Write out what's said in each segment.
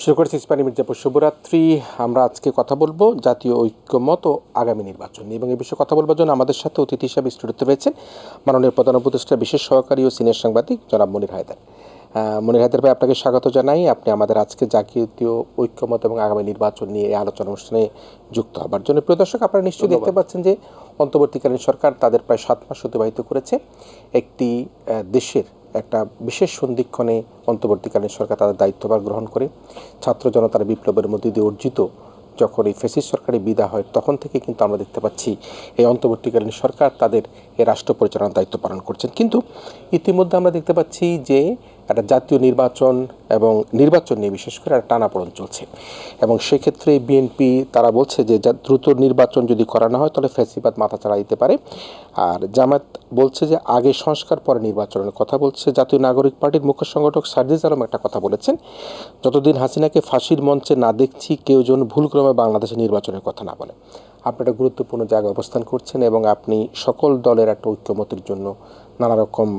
শুরু করেছি ইস্পানি মির্জাপুর শুভরাত্রি। আমরা আজকে কথা বলবো জাতীয় ঐক্যমত ও আগামী নির্বাচন নিয়ে, এবং এই বিষয়ে কথা বলবার জন্য আমাদের সাথে অতিথি হিসাবে স্টুডিওতে রয়েছেন মাননীয় প্রধান উপদেষ্টা বিশেষ সহকারী ও সিনিয়র সাংবাদিক জনাব মনির হায়দার। মনির হায়দার ভাই, আপনাকে স্বাগত জানাই। আপনি আমাদের আজকে জাতীয় ঐক্যমত এবং আগামী নির্বাচন নিয়ে এই আলোচনা অনুষ্ঠানে যুক্ত হবার জন্য। প্রিয় দর্শক, আপনারা নিশ্চয়ই দেখতে পাচ্ছেন যে অন্তর্বর্তীকালীন সরকার তাদের প্রায় 7 মাস অতিবাহিত করেছে। একটি দেশের একটা বিশেষ সন্ধিক্ষণে অন্তর্বর্তীকালীন সরকার তাদের দায়িত্বভার গ্রহণ করে ছাত্র জনতার বিপ্লবের মধ্যে দিয়ে অর্জিত যখন এই ফ্যাসিস্ট সরকারের বিদায় হয়, তখন থেকে কিন্তু আমরা দেখতে পাচ্ছি এই অন্তর্বর্তীকালীন সরকার তাদের এই রাষ্ট্র পরিচালনার দায়িত্ব পালন করছেন। কিন্তু ইতিমধ্যে আমরা দেখতে পাচ্ছি যে একটা জাতীয় নির্বাচন এবং নির্বাচন নিয়ে বিশেষ করে একটা টানাপোড়েন চলছে, এবং সেক্ষেত্রে বিএনপি তারা বলছে যে দ্রুত নির্বাচন যদি করা না হয় তাহলে ফ্যাসিবাদ মাথা চাড়া দিতে পারে। আর জামাত বলছে যে আগে সংস্কার পরে নির্বাচনের কথা বলছে। জাতীয় নাগরিক পার্টির মুখ্য সংগঠক সার্জিস আলম একটা কথা বলেছেন, যতদিন হাসিনাকে ফাঁসির মঞ্চে না দেখছি কেউ যেন ভুলক্রমে বাংলাদেশে নির্বাচনের কথা না বলে। আপনি একটা গুরুত্বপূর্ণ জায়গায় অবস্থান করছেন এবং আপনি সকল দলের একটা ঐক্যমতের জন্য নানা রকম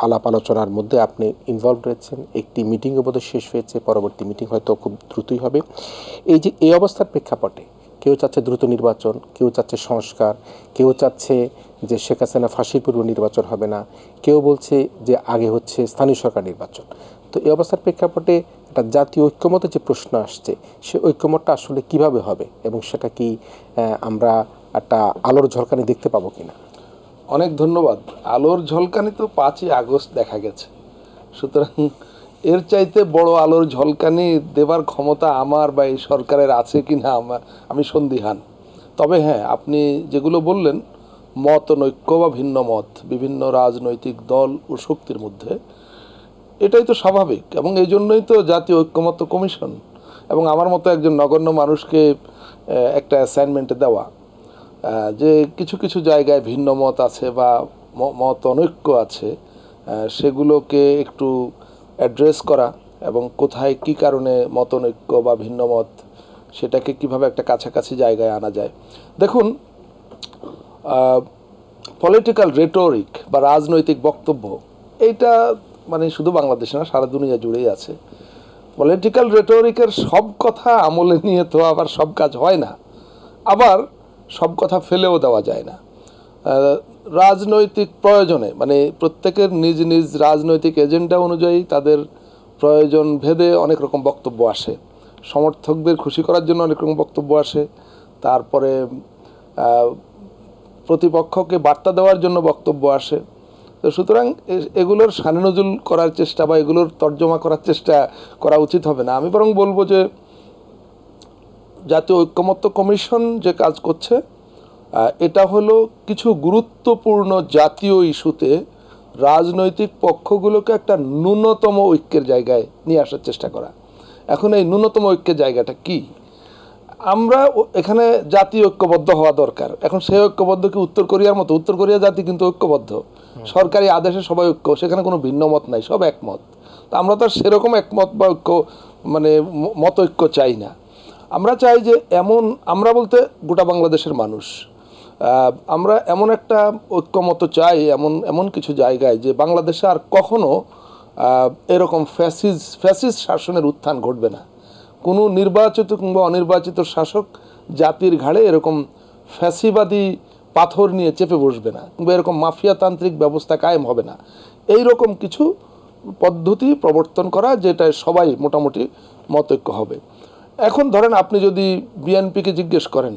আলাপ আলোচনার মধ্যে আপনি ইনভলভ রয়েছেন। একটি মিটিংও বোধহয় শেষ হয়েছে, পরবর্তী মিটিং হয়তো খুব দ্রুতই হবে। এই যে এই অবস্থার প্রেক্ষাপটে কেউ চাচ্ছে দ্রুত নির্বাচন, কেউ চাচ্ছে সংস্কার, কেউ চাচ্ছে যে শেখ হাসিনা ফাঁসির পূর্ব নির্বাচন হবে না, কেউ বলছে যে আগে হচ্ছে স্থানীয় সরকার নির্বাচন। তো এই অবস্থার প্রেক্ষাপটে একটা জাতীয় ঐক্যমতের যে প্রশ্ন আসছে, সে ঐক্যমতটা আসলে কিভাবে হবে এবং সেটা কি আমরা একটা আলোর ঝলকানি দেখতে পাবো কিনা? অনেক ধন্যবাদ। আলোর ঝলকানি তো 5ই আগস্ট দেখা গেছে, সুতরাং এর চাইতে বড় আলোর ঝলকানি দেবার ক্ষমতা আমার বা এই সরকারের আছে কি না আমি সন্দিহান। তবে হ্যাঁ, আপনি যেগুলো বললেন, মত নৈক্য বা ভিন্ন মত বিভিন্ন রাজনৈতিক দল ও শক্তির মধ্যে, এটাই তো স্বাভাবিক, এবং এই জন্যই তো জাতীয় ঐক্যমত্য কমিশন এবং আমার মতো একজন নগণ্য মানুষকে একটা অ্যাসাইনমেন্টে দেওয়া যে কিছু কিছু জায়গায় ভিন্ন মত আছে বা মত অনৈক্য আছে, সেগুলোকে একটু অ্যাড্রেস করা এবং কোথায় কি কারণে মতনৈক্য বা ভিন্ন মত সেটাকে কিভাবে একটা কাছাকাছি জায়গায় আনা যায়। দেখুন, পলিটিক্যাল রেটোরিক বা রাজনৈতিক বক্তব্য এইটা মানে শুধু বাংলাদেশে না, সারা দুনিয়া জুড়েই আছে। পলিটিক্যাল রেটোরিকের সব কথা আমলে নিয়ে তো আবার সব কাজ হয় না, আবার সব কথা ফেলেও দেওয়া যায় না। রাজনৈতিক প্রয়োজনে মানে প্রত্যেকের নিজ নিজ রাজনৈতিক এজেন্ডা অনুযায়ী তাদের প্রয়োজন ভেদে অনেক রকম বক্তব্য আসে। সমর্থকদের খুশি করার জন্য অনেক রকম বক্তব্য আসে, তারপরে প্রতিপক্ষকে বার্তা দেওয়ার জন্য বক্তব্য আসে। তো সুতরাং এগুলোর সানিনজুল করার চেষ্টা বা এগুলোর তর্জমা করার চেষ্টা করা উচিত হবে না। আমি বরং বলবো যে জাতীয় ঐক্যমত্য কমিশন যে কাজ করছে, এটা হলো কিছু গুরুত্বপূর্ণ জাতীয় ইস্যুতে রাজনৈতিক পক্ষগুলোকে একটা ন্যূনতম ঐক্যের জায়গায় নিয়ে আসার চেষ্টা করা। এখন এই ন্যূনতম ঐক্যের জায়গাটা কি? আমরা এখানে জাতীয় ঐক্যবদ্ধ হওয়া দরকার। এখন সেই ঐক্যবদ্ধ কি উত্তর কোরিয়ার মতো? উত্তর কোরিয়া জাতি কিন্তু ঐক্যবদ্ধ, সরকারি আদেশে সবাই ঐক্য, সেখানে কোনো ভিন্ন মত নাই, সব একমত। তা আমরা তো আর সেরকম একমত বা ঐক্য মানে মত ঐক্য চাই না। আমরা চাই যে আমরা বলতে গোটা বাংলাদেশের মানুষ, আমরা এমন একটা ঐক্যমত চাই এমন কিছু জায়গায় যে বাংলাদেশে আর কখনো এরকম ফ্যাসিস্ট শাসনের উত্থান ঘটবে না। কোনো নির্বাচিত কিংবা অনির্বাচিত শাসক জাতির ঘাড়ে এরকম ফ্যাসিবাদী পাথর নিয়ে চেপে বসবে না, কিংবা এরকম মাফিয়াতান্ত্রিক ব্যবস্থা কায়েম হবে না। এই রকম কিছু পদ্ধতি প্রবর্তন করা, যেটায় সবাই মোটামুটি মতৈক্য হবে। এখন ধরেন, আপনি যদি বিএনপিকে জিজ্ঞেস করেন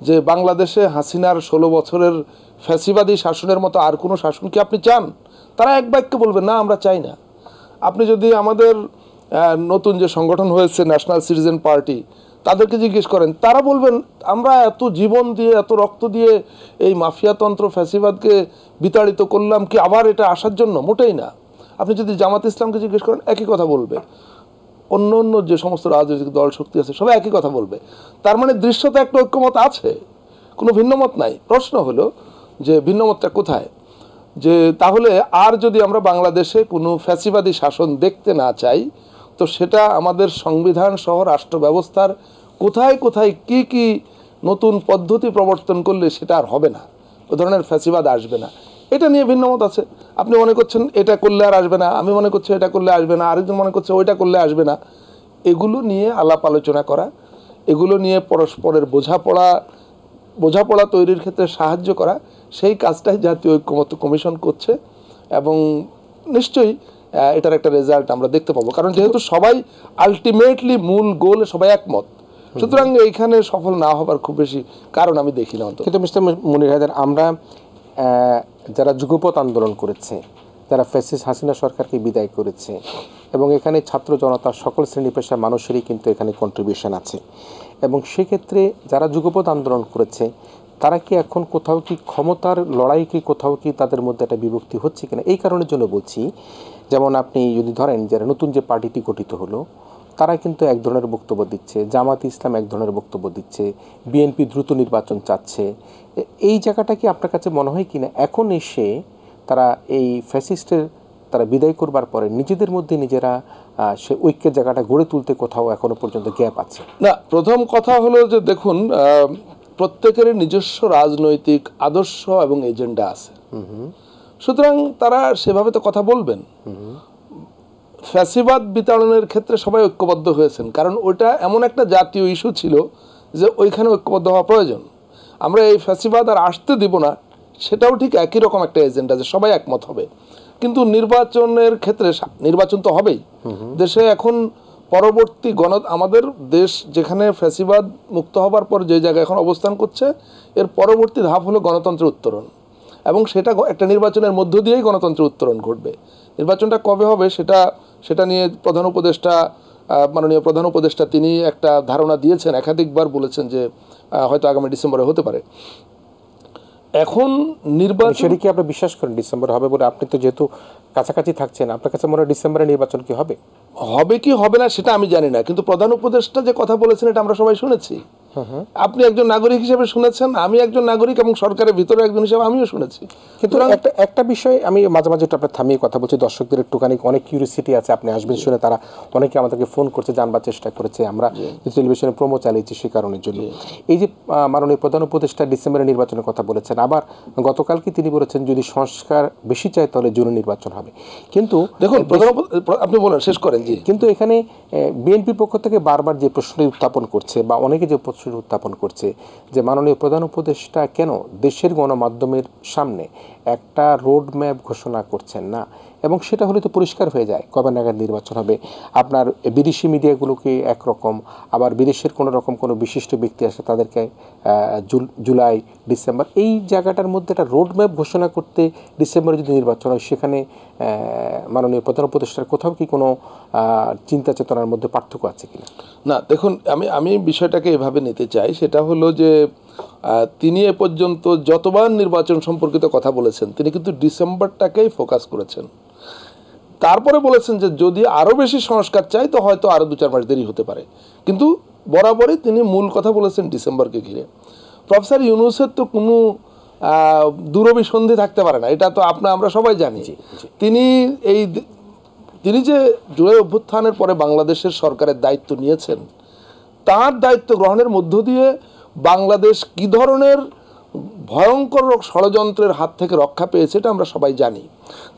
যে বাংলাদেশে হাসিনার 16 বছরের ফ্যাসিবাদী শাসনের মতো আর কোনো শাসন কি আপনি চান, তারা এক বাক্যে বলবে না, আমরা চাই না। আপনি যদি আমাদের নতুন যে সংগঠন হয়েছে ন্যাশনাল সিটিজেন পার্টি, তাদেরকে জিজ্ঞেস করেন, তারা বলবেন আমরা এত জীবন দিয়ে এত রক্ত দিয়ে এই মাফিয়াতন্ত্র ফ্যাসিবাদকে বিতাড়িত করলাম কি আবার এটা আসার জন্য? মোটেই না। আপনি যদি জামাত ইসলামকে জিজ্ঞেস করেন, একই কথা বলবে। অন্য যে সমস্ত রাজনৈতিক দল শক্তি আছে সবাই একই কথা বলবে। তার মানে দৃশ্যত একটা ঐক্যমত আছে, কোনো ভিন্নমত নাই। প্রশ্ন হলো যে ভিন্নমতটা কোথায়? যে তাহলে আর যদি আমরা বাংলাদেশে কোনো ফ্যাসিবাদী শাসন দেখতে না চাই, তো সেটা আমাদের সংবিধান সহ রাষ্ট্র ব্যবস্থার কোথায় কোথায় কি কি নতুন পদ্ধতি প্রবর্তন করলে সেটা আর হবে না, ও ধরনের ফ্যাসিবাদ আসবে না। এটা নিয়ে ভিন্নমত আছে। আপনি মনে করছেন এটা করলে আর আসবে না, আমি মনে করছি এটা করলে আসবে না, আরেকজন মনে করছে ওইটা করলে আসবে না। এগুলো নিয়ে আলাপ আলোচনা করা, এগুলো নিয়ে পরস্পরের বোঝাপড়া তৈরির ক্ষেত্রে সাহায্য করা, সেই কাজটাই জাতীয় ঐক্যমত্য কমিশন করছে এবং নিশ্চয়ই এটার একটা রেজাল্ট আমরা দেখতে পাবো, কারণ যেহেতু সবাই আলটিমেটলি মূল গোলে সবাই একমত, সুতরাং এইখানে সফল না হবার খুব বেশি কারণ আমি দেখি না। অন্তত কিন্তু মিস্টার মনির হায়দার, আমরা যারা যুগপৎ আন্দোলন করেছে, যারা ফ্যাসিস্ট হাসিনা সরকারকে বিদায় করেছে, এবং এখানে ছাত্র জনতা সকল শ্রেণী পেশার মানুষেরই কিন্তু এখানে কন্ট্রিবিউশন আছে, এবং সেক্ষেত্রে যারা যুগপৎ আন্দোলন করেছে তারা কি এখন কোথাও কি ক্ষমতার লড়াই কি কোথাও কি তাদের মধ্যে একটা বিভক্তি হচ্ছে কিনা, এই কারণের জন্য বলছি। যেমন আপনি যদি ধরেন যারা নতুন যে পার্টিটি গঠিত হলো তারা কিন্তু এক ধরনের বক্তব্য দিচ্ছে, জামাত ইসলাম এক ধরনের বক্তব্য দিচ্ছে, বিএনপি দ্রুত নির্বাচন চাচ্ছে। এই জায়গাটা কি আপনার কাছে মনে হয় কিনা এখন এসে তারা এই ফ্যাসিস্টের তারা বিদায় করবার পরে নিজেদের মধ্যে নিজেরা সে ঐক্যের জায়গাটা গড়ে তুলতে কোথাও এখনো পর্যন্ত গ্যাপ আছে? না, প্রথম কথা হলো যে দেখুন, প্রত্যেকের নিজস্ব রাজনৈতিক আদর্শ এবং এজেন্ডা আছে, সুতরাং তারা সেভাবে তো কথা বলবেন। ফ্যাসিবাদ বিতাড়নের ক্ষেত্রে সবাই ঐক্যবদ্ধ হয়েছেন, কারণ ওইটা এমন একটা জাতীয় ইস্যু ছিল যে ওইখানে ঐক্যবদ্ধ হওয়া প্রয়োজন। আমরা এই ফ্যাসিবাদ আর আসতে দিব না, সেটাও ঠিক একই রকম একটা এজেন্ডা যে সবাই একমত হবে। কিন্তু নির্বাচনের ক্ষেত্রে নির্বাচন তো হবেই। দেশে এখন পরবর্তী আমাদের দেশ যেখানে ফ্যাসিবাদ মুক্ত হবার পর যে জায়গায় এখন অবস্থান করছে, এর পরবর্তী ধাপ হলো গণতন্ত্রের উত্তরণ, এবং সেটা একটা নির্বাচনের মধ্য দিয়েই গণতন্ত্রের উত্তরণ ঘটবে। নির্বাচনটা কবে হবে সেটা নিয়ে মাননীয় প্রধান উপদেষ্টা তিনি একটা ধারণা দিয়েছেন, একাধিকবার বলেছেন যে হয়তো আগামী ডিসেম্বরে হতে পারে। এখন নির্বাচন সেটা কি আপনি বিশ্বাস করেন ডিসেম্বর হবে বলে? আপনি তো যেহেতু কাছাকাছি থাকছেন, আপনার কাছে মনে হয় ডিসেম্বরে নির্বাচন কি হবে? হবে কি হবে না সেটা আমি জানি না, কিন্তু প্রধান উপদেষ্টা যে কথা বলেছেন এটা আমরা সবাই শুনেছি। আপনি একজন নাগরিক হিসেবে শুনেছেন, আমি একজন নাগরিক এবং সরকারের ভিতরে একজন হিসেবে আমিও শুনেছি। কিন্তু একটা বিষয় আমি মাঝে মাঝে একটু আপনার থামিয়ে কথা বলছি, দর্শকদের একটুখানি অনেক কিউরিসিটি আছে, আপনি আসবেন শুনে তারা অনেকে আমাদেরকে ফোন করছে, জানবার চেষ্টা করেছে, আমরা টেলিভিশনে প্রোমো চালিয়েছি সে কারণের জন্য। এই যে মাননীয় প্রধান উপদেষ্টা ডিসেম্বরে নির্বাচনের কথা বলেছেন, আবার গতকালকে তিনি বলেছেন যদি সংস্কার বেশি চায় তাহলে জুনে নির্বাচন হবে। কিন্তু দেখুন, আপনি বলেন, শেষ করেন। জি, কিন্তু এখানে বিএনপির পক্ষ থেকে বারবার যে প্রশ্নটি উত্থাপন করছে বা অনেকে যে প্রশ্নটি উত্থাপন করছে যে মাননীয় প্রধান উপদেষ্টা কেন দেশের গণমাধ্যমের সামনে একটা রোড ম্যাপ ঘোষণা করছেন না, এবং সেটা হলে তো পরিষ্কার হয়ে যায় কবে নাগাদ নির্বাচন হবে। আপনার বিদেশি মিডিয়াগুলোকে একরকম, আবার বিদেশের কোনো রকম কোনো বিশিষ্ট ব্যক্তি আসে তাদেরকে জুলাই ডিসেম্বর, এই জায়গাটার মধ্যে একটা রোড ম্যাপ ঘোষণা করতে ডিসেম্বরে যদি নির্বাচন হয় সেখানে মাননীয় প্রধান উপদেষ্টার কোথাও কি কোনো চিন্তা চেতনার মধ্যে পার্থক্য আছে কিনা? না, দেখুন, আমি বিষয়টাকে এভাবে নিতে চাই, সেটা হলো যে তিনি এ পর্যন্ত যতবার নির্বাচন সম্পর্কিত কথা বলেছেন তিনি কিন্তু ডিসেম্বরটাকেই ফোকাস করেছেন। তারপরে বলেছেন যে যদি আরও বেশি সংস্কার চাই তো হয়তো আরও 2-4 মাস দেরি হতে পারে, কিন্তু বরাবরই তিনি মূল কথা বলেছেন ডিসেম্বরকে ঘিরে। প্রফেসর ইউনূসের তো কোনো দূরভিসন্ধি থাকতে পারে না, এটা তো আমরা সবাই জানি। তিনি যে জুলাই অভ্যুত্থানের পরে বাংলাদেশের সরকারের দায়িত্ব নিয়েছেন, তার দায়িত্ব গ্রহণের মধ্য দিয়ে বাংলাদেশ কী ধরনের ভয়ঙ্কর ষড়যন্ত্রের হাত থেকে রক্ষা পেয়েছে এটা আমরা সবাই জানি।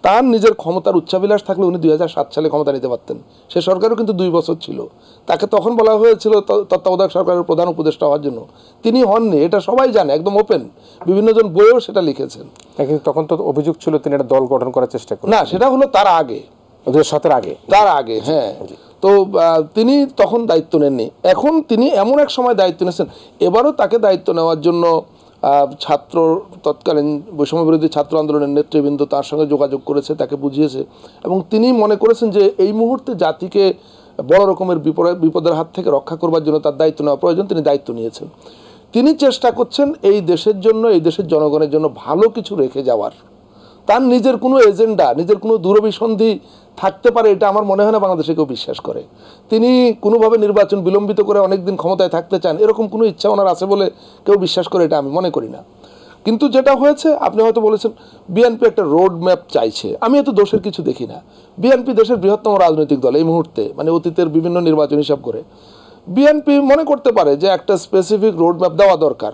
তার নিজের ক্ষমতার উচ্চাভিলাষ থাকলে উনি 2007 সালে ক্ষমতা নিতে পারতেন। সে সরকারও কিন্তু 2 বছর ছিল, তাকে তখন বলা হয়েছিল তত্ত্বাবধায়ক সরকারের প্রধান উপদেষ্টা হওয়ার জন্য, তিনি হননি, এটা সবাই জানে, একদম ওপেন, বিভিন্নজন বইয়েও সেটা লিখেছেন। কিন্তু তখন তো অভিযোগ ছিল তিনি একটা দল গঠন করার চেষ্টা করেন। না, সেটা হলো তার আগে, 2007 আগে, তার আগে, হ্যাঁ। তো তিনি তখন দায়িত্ব নেননি, এখন তিনি এমন এক সময় দায়িত্ব নিয়েছেন, এবারও তাকে দায়িত্ব নেওয়ার জন্য তৎকালীন বৈষম্যবিরোধী ছাত্র আন্দোলনের নেতৃবৃন্দ তার সঙ্গে যোগাযোগ করেছে, তাকে বুঝিয়েছে, এবং তিনি মনে করেছেন যে এই মুহূর্তে জাতিকে বড় রকমের বিপদের হাত থেকে রক্ষা করবার জন্য তার দায়িত্ব নেওয়া প্রয়োজন। তিনি দায়িত্ব নিয়েছেন, তিনি চেষ্টা করছেন এই দেশের জন্য, এই দেশের জনগণের জন্য ভালো কিছু রেখে যাওয়ার। তার নিজের কোনো এজেন্ডা, নিজের কোনো দূরভিসন্ধি থাকতে পারে এটা আমার মনে হয় না বাংলাদেশে কেউ বিশ্বাস করে। তিনি কোনোভাবে নির্বাচন বিলম্বিত করে অনেক দিন ক্ষমতায় থাকতে চান, এরকম কোনো ইচ্ছা ওনার আছে বলে কেউ বিশ্বাস করে এটা আমি মনে করি না। কিন্তু যেটা হয়েছে, আপনি হয়তো বলেছেন বিএনপি একটা রোড ম্যাপ চাইছে, আমি এত দোষের কিছু দেখি না। বিএনপি দেশের বৃহত্তম রাজনৈতিক দল এই মুহূর্তে, মানে অতীতের বিভিন্ন নির্বাচন হিসাব করে বিএনপি মনে করতে পারে যে একটা স্পেসিফিক রোড ম্যাপ দেওয়া দরকার,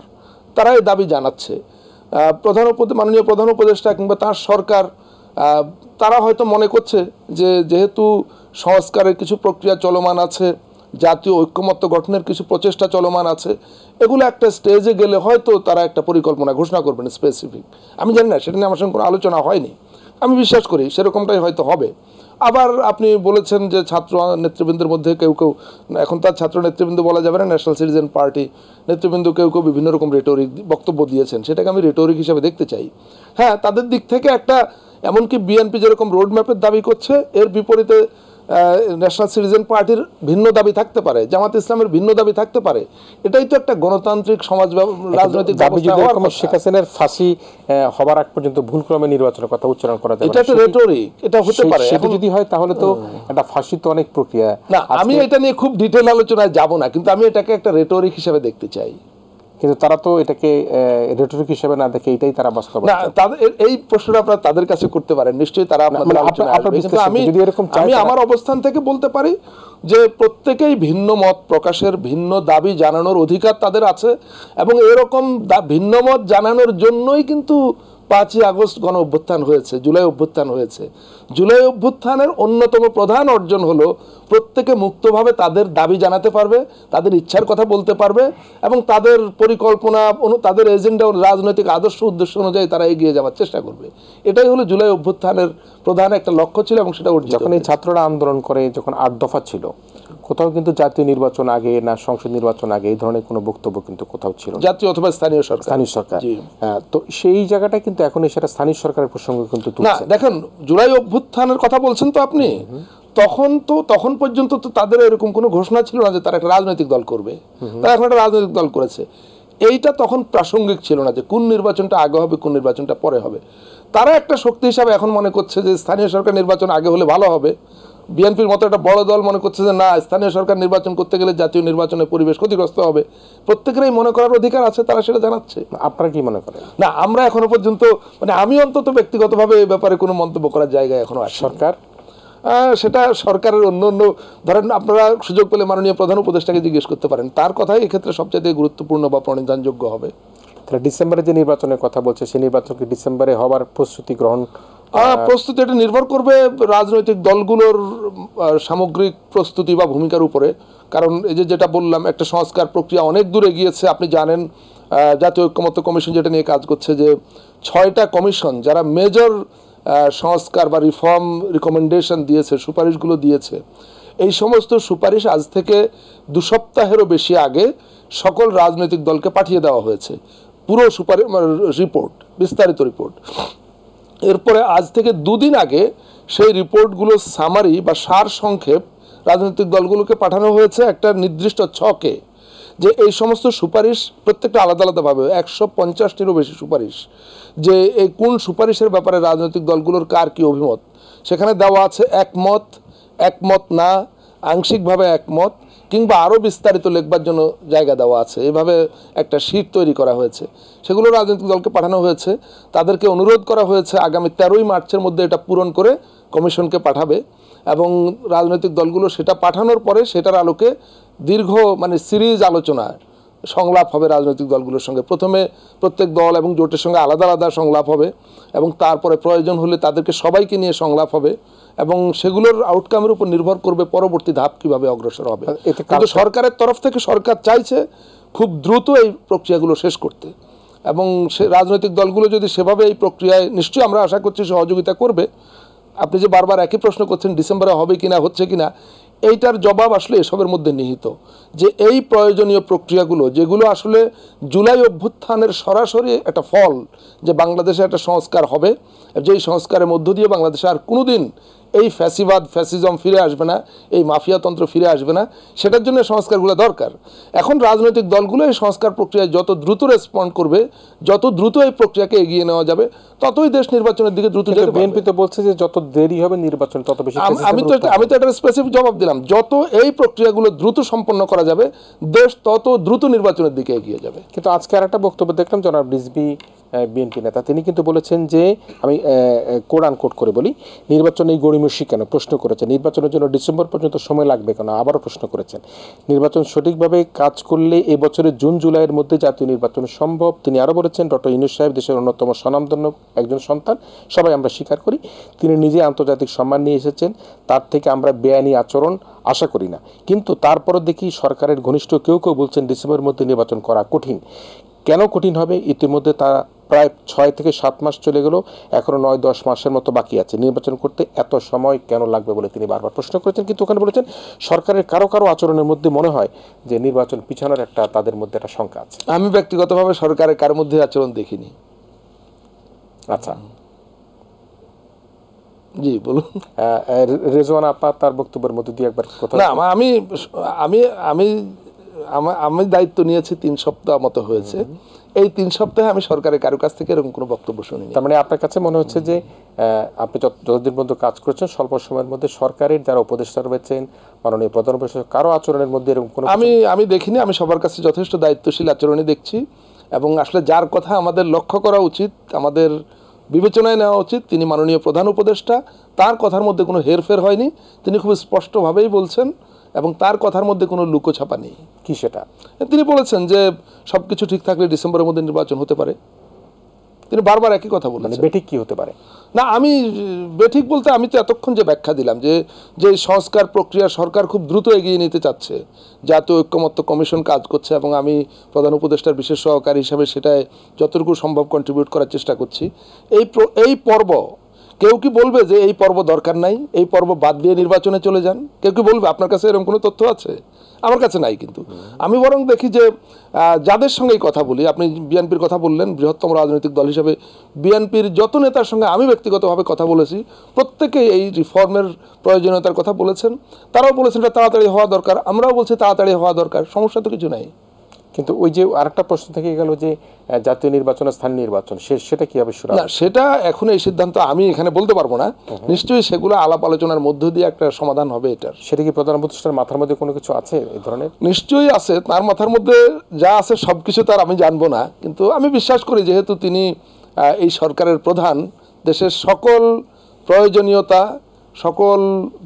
তারা এই দাবি জানাচ্ছে। মাননীয় প্রধান উপদেষ্টা কিংবা তার সরকার, তারা হয়তো মনে করছে যে যেহেতু সংস্কারের কিছু প্রক্রিয়া চলমান আছে, জাতীয় ঐক্যমত্য গঠনের কিছু প্রচেষ্টা চলমান আছে, এগুলো একটা স্টেজে গেলে হয়তো তারা একটা পরিকল্পনা ঘোষণা করবেন স্পেসিফিক। আমি জানি না, সেটা নিয়ে আমার সঙ্গে কোনো আলোচনা হয়নি। আমি বিশ্বাস করি সেরকমটাই হয়তো হবে। আবার আপনি বলেছেন যে ছাত্র নেতৃবৃন্দের মধ্যে কেউ কেউ, এখন তার ছাত্র নেতৃবৃন্দ বলা যাবে না, ন্যাশনাল সিটিজেন পার্টি নেতৃবৃন্দ কেউ কেউ বিভিন্ন রকম রেটরিক বক্তব্য দিয়েছেন, সেটাকে আমি রেটরিক হিসেবে দেখতে চাই। হ্যাঁ, তাদের দিক থেকে একটা, এমনকি বিএনপি যেরকম রোড ম্যাপের দাবি করছে, এর বিপরীতে ন্যাশনাল সিটিজেন পার্টির ভিন্ন দাবি থাকতে পারে, জামাত ইসলামের ভিন্ন দাবি থাকতে পারে। এটাই তো একটা গণতান্ত্রিক সমাজ রাজনৈতিক ব্যবস্থা হওয়ার কথা। শেখ হাসিনার ফাঁসি হবার আগ পর্যন্ত ভুলক্রমে নির্বাচনের কথা উচ্চারণ করা যাবে, এটা একটা রেটরিক, এটা হতে পারে। সেটা যদি হয় তাহলে তো একটা ফাঁসি তো অনেক প্রক্রিয়া। না, আমি এটা নিয়ে খুব ডিটেল আলোচনায় যাব না, কিন্তু আমি এটাকে একটা রেটরিক হিসেবে দেখতে চাই। কিন্তু তারা তো এটাকে রেটরিক হিসেবে না দেখে এটাই তারা বাস্তব না, তাদের এই প্রশ্নটা আপনারা তাদের কাছে করতে পারেন, নিশ্চয়ই তারা আপনাদের আলোচনায় আসবে। কিন্তু আমি আমার অবস্থান থেকে বলতে পারি যে প্রত্যেকেই ভিন্ন মত প্রকাশের, ভিন্ন দাবি জানানোর অধিকার তাদের আছে, এবং এরকম ভিন্ন মত জানানোর জন্যই কিন্তু 5ই আগস্ট গণ অভ্যুত্থান হয়েছে, জুলাই অভ্যুত্থান হয়েছে। জুলাই অভ্যুত্থানের অন্যতম প্রধান অর্জন হলো প্রত্যেকে মুক্তভাবে তাদের দাবি জানাতে পারবে, তাদের ইচ্ছার কথা বলতে পারবে, এবং তাদের পরিকল্পনা, তাদের এজেন্ডা ও রাজনৈতিক আদর্শ উদ্দেশ্য অনুযায়ী তারা এগিয়ে যাওয়ার চেষ্টা করবে। এটাই হলো জুলাই অভ্যুত্থানের প্রধান একটা লক্ষ্য ছিল, এবং সেটা অর্জিত। যখন এই ছাত্ররা আন্দোলন করে, যখন 8 দফা ছিল, কোথাও কিন্তু জাতীয় নির্বাচন আগে না সংসদ নির্বাচন আগে এই ধরনের কোনো বক্তব্য কিন্তু কোথাও ছিল না, জাতীয় অথবা স্থানীয় সরকার। তো সেই জায়গাটা কিন্তু এখন সেটা স্থানীয় সরকারের প্রসঙ্গ কিন্তু না। দেখেন, জুলাই অভ্যুত্থানের কথা বলছেন তো আপনি, তখন পর্যন্ত তো তাদের এরকম কোনো ঘোষণা ছিল না যে তারা একটা রাজনৈতিক দল করবে। তারা এখন একটা রাজনৈতিক দল করেছে। এইটা তখন প্রাসঙ্গিক ছিল না যে কোন নির্বাচনটা আগে হবে, কোন নির্বাচনটা পরে হবে। তারা একটা শক্তি হিসাবে এখন মনে করছে যে স্থানীয় সরকার নির্বাচন আগে হলে ভালো হবে। বিএনপির মতো একটা বড় দল মনে করছে যে না, স্থানীয় সরকার নির্বাচন করতে গেলে জাতীয় নির্বাচনের পরিবেশ ক্ষতিগ্রস্ত হবে। প্রত্যেকেরই মনে করার অধিকার আছে, তারা সেটা জানাচ্ছে। আপনারা কি মনে করেন? না, আমরা এখনো পর্যন্ত, মানে আমি অন্তত ব্যক্তিগতভাবে এই ব্যাপারে কোনো মন্তব্য করার জায়গায় এখনো আসে। সরকার সেটা সরকারের অন্য ধরেন, আপনারা সুযোগ পেলে মাননীয় প্রধান উপদেষ্টাকে জিজ্ঞেস করতে পারেন, তার কথাই এক্ষেত্রে সবচেয়ে গুরুত্বপূর্ণ বা প্রণিধানযোগ্য হবে। ডিসেম্বরে যে নির্বাচনের কথা বলছে, সেই নির্বাচনকে ডিসেম্বরে হবার প্রস্তুতি গ্রহণ প্রস্তুতি, এটা নির্ভর করবে রাজনৈতিক দলগুলোর সামগ্রিক প্রস্তুতি বা ভূমিকার উপরে। কারণ এই যে যেটা বললাম, একটা সংস্কার প্রক্রিয়া অনেক দূরে গিয়েছে। আপনি জানেন জাতীয় ঐক্যমত্য কমিশন যেটা নিয়ে কাজ করছে, যে 6টা কমিশন যারা মেজর সংস্কার বা রিফর্ম রিকমেন্ডেশন দিয়েছে, সুপারিশগুলো দিয়েছে, এই সমস্ত সুপারিশ আজ থেকে 2 সপ্তাহেরও বেশি আগে সকল রাজনৈতিক দলকে পাঠিয়ে দেওয়া হয়েছে, পুরো রিপোর্ট, বিস্তারিত রিপোর্ট। এরপরে আজ থেকে 2 দিন আগে সেই রিপোর্টগুলো সামারি বা সার সংক্ষেপ রাজনৈতিক দলগুলোকে পাঠানো হয়েছে একটা নির্দিষ্ট ছকে, যে এই সমস্ত সুপারিশ প্রত্যেকটা আলাদা আলাদাভাবে 150টিরও বেশি সুপারিশ, যে এই কোন সুপারিশের ব্যাপারে রাজনৈতিক দলগুলোর কার কী অভিমত, সেখানে দেওয়া আছে একমত, একমত না, আংশিকভাবে একমত, কিংবা আরও বিস্তারিত লিখবার জন্য জায়গা দেওয়া আছে। এভাবে একটা শীট তৈরি করা হয়েছে, সেগুলো রাজনৈতিক দলকে পাঠানো হয়েছে। তাদেরকে অনুরোধ করা হয়েছে আগামী 13ই মার্চের মধ্যে এটা পূরণ করে কমিশনকে পাঠাবে, এবং রাজনৈতিক দলগুলো সেটা পাঠানোর পরে সেটার আলোকে দীর্ঘ, মানে সিরিজ আলোচনা, সংলাপ হবে রাজনৈতিক দলগুলোর সঙ্গে। প্রথমে প্রত্যেক দল এবং জোটের সঙ্গে আলাদা আলাদা সংলাপ হবে, এবং তারপরে প্রয়োজন হলে তাদেরকে সবাইকে নিয়ে সংলাপ হবে, এবং সেগুলোর আউটকামের উপর নির্ভর করবে পরবর্তী ধাপ কীভাবে অগ্রসর হবে। কিন্তু সরকারের তরফ থেকে সরকার চাইছে খুব দ্রুত এই প্রক্রিয়াগুলো শেষ করতে, এবং সে রাজনৈতিক দলগুলো যদি সেভাবে এই প্রক্রিয়ায়, নিশ্চয়ই আমরা আশা করছি সহযোগিতা করবে। আপনি যে বারবার একই প্রশ্ন করছেন ডিসেম্বরে হবে কিনা, হচ্ছে কিনা, এইটার জবাব আসলে এসবের মধ্যে নিহিত, যে এই প্রয়োজনীয় প্রক্রিয়াগুলো, যেগুলো আসলে জুলাই অভ্যুত্থানের সরাসরি একটা ফল, যে বাংলাদেশে একটা সংস্কার হবে, যেই সংস্কারের মধ্য দিয়ে বাংলাদেশে আর কোনোদিন এই ফ্যাসিবাদ, ফ্যাসিজম ফিরে আসবে না, এই মাফিয়াতন্ত্র ফিরে আসবে না, সেটার জন্য সংস্কারগুলো দরকার। এখন রাজনৈতিক দলগুলো এই সংস্কার প্রক্রিয়ায় যত দ্রুত রেসপন্ড করবে, যত দ্রুত এই প্রক্রিয়াকে এগিয়ে নেওয়া যাবে, ততই দেশ নির্বাচনের দিকে দ্রুত যেতে পারবে। বিএনপি তো বলছে যে যত দেরি হবে নির্বাচন তত বেশি। আমি তো একটা স্পেসিফিক জবাব দিলাম, যত এই প্রক্রিয়াগুলো দ্রুত সম্পন্ন করা যাবে, দেশ তত দ্রুত নির্বাচনের দিকে এগিয়ে যাবে। কিন্তু আজকে আর একটা বক্তব্য দেখলাম, জনাব রিজভী বিএনপি নেতা, তিনি কিন্তু বলেছেন যে, আমি কোড আনকোট করে বলি, নির্বাচনে গড়িমসি কেন প্রশ্ন করেছেন, নির্বাচনের জন্য ডিসেম্বর পর্যন্ত সময় লাগবে কেন আবারও প্রশ্ন করেছেন, নির্বাচন সঠিকভাবে কাজ করলে এ বছরের জুন জুলাইয়ের মধ্যে জাতীয় নির্বাচন সম্ভব। তিনি আরও বলেছেন, ডক্টর ইউনূস সাহেব দেশের অন্যতম স্বনামধন্য একজন সন্তান, সবাই আমরা স্বীকার করি, তিনি নিজে আন্তর্জাতিক সম্মান নিয়ে এসেছেন, তার থেকে আমরা বেআইনি আচরণ আশা করি না। কিন্তু তারপরও দেখি সরকারের ঘনিষ্ঠ কেউ কেউ বলছেন ডিসেম্বরের মধ্যে নির্বাচন করা কঠিন। কেন কঠিন হবে? ইতিমধ্যে তারা প্রায় 6 থেকে 7 মাস চলে গেল, এখনও 9-10 মাসের মতো বাকি আছে। নির্বাচন করতে এত সময় কেন লাগবে বলে তিনি বারবার প্রশ্ন করেছেন। কিন্তু ওখানে বলেছেন সরকারের কারো কারো আচরণের মধ্যে মনে হয় যে নির্বাচন পিছানোর একটা তাদের মধ্যে একটা শঙ্কা আছে। আমি ব্যক্তিগতভাবে সরকারের কারোর মধ্যে আচরণ দেখিনি। আচ্ছা, জি বলুন। রেজওয়ান আপা তার বক্তব্যের মধ্যে দিয়ে একবার কথা। না, আমি আমি আমি আমি দায়িত্ব নিয়েছি 3 সপ্তাহ মতো হয়েছে। এই 3 সপ্তাহে আমি সরকারের কারো কাছ থেকে এরকম কোনো বক্তব্য শুনিনি। তার মানে আপনার কাছে মনে হচ্ছে যে আপনি যতদিন পর্যন্ত কাজ করেছেন স্বল্প সময়ের মধ্যে সরকারের যারা উপদেষ্টা রয়েছেন, মাননীয় প্রধান উপদেষ্টা, কারো আচরণের মধ্যে এরকম কোনো আমি দেখিনি। আমি সবার কাছে যথেষ্ট দায়িত্বশীল আচরণই দেখছি, এবং আসলে যার কথা আমাদের লক্ষ্য করা উচিত, আমাদের বিবেচনায় নেওয়া উচিত, তিনি মাননীয় প্রধান উপদেষ্টা। তার কথার মধ্যে কোনো হেরফের হয়নি, তিনি খুব স্পষ্টভাবেই বলছেন, এবং তার কথার মধ্যে কোনো লুকোছাপা নেই। কি সেটা? তিনি বলেছেন যে সব কিছু ঠিক থাকলে ডিসেম্বরের মধ্যে নির্বাচন হতে পারে। তিনি বারবার একই কথা বলেছেন। মানে বেঠিক কি হতে পারে? না, আমি বেঠিক বলতে আমি তো এতক্ষণ যে ব্যাখ্যা দিলাম যে সংস্কার প্রক্রিয়া সরকার খুব দ্রুত এগিয়ে নিতে চাচ্ছে, জাতীয় ঐক্যমত্য কমিশন কাজ করছে, এবং আমি প্রধান উপদেষ্টার বিশেষ সহকারী হিসাবে সেটায় যতটুকু সম্ভব কন্ট্রিবিউট করার চেষ্টা করছি। এই পর্ব, কেউ কি বলবে যে এই পর্ব দরকার নাই, এই পর্ব বাদ দিয়ে নির্বাচনে চলে যান? কেউ কি বলবে? আপনার কাছে এরকম কোনো তথ্য আছে? আমার কাছে নাই। কিন্তু আমি বরং দেখি যে যাদের সঙ্গেই কথা বলি, আপনি বিএনপির কথা বললেন, বৃহত্তম রাজনৈতিক দল হিসেবে বিএনপির যত নেতার সঙ্গে আমি ব্যক্তিগতভাবে কথা বলেছি, প্রত্যেকেই এই রিফর্মের প্রয়োজনীয়তার কথা বলেছেন। তারাও বলেছেন এটা তাড়াতাড়ি হওয়া দরকার, আমরাও বলছি তাড়াতাড়ি হওয়া দরকার, সমস্যা তো কিছু নাই। কিন্তু ওই যে আরেকটা প্রশ্ন থেকে গেল যে জাতীয় নির্বাচন আর স্থানীয় নির্বাচন, সেটা কি হবে? না, সেটা এখন এই সিদ্ধান্ত আমি এখানে বলতে পারবো না। নিশ্চয়ই সেগুলো আলাপ আলোচনার মধ্য দিয়ে একটা সমাধান হবে এটার। সেটা কি প্রধান উপদেষ্টার মাথার মধ্যে কোনো কিছু আছে এই ধরনের? নিশ্চয়ই আছে, তার মাথার মধ্যে যা আছে সব কিছু তার আমি জানবো না, কিন্তু আমি বিশ্বাস করি যেহেতু তিনি এই সরকারের প্রধান, দেশের সকল প্রয়োজনীয়তা, সকল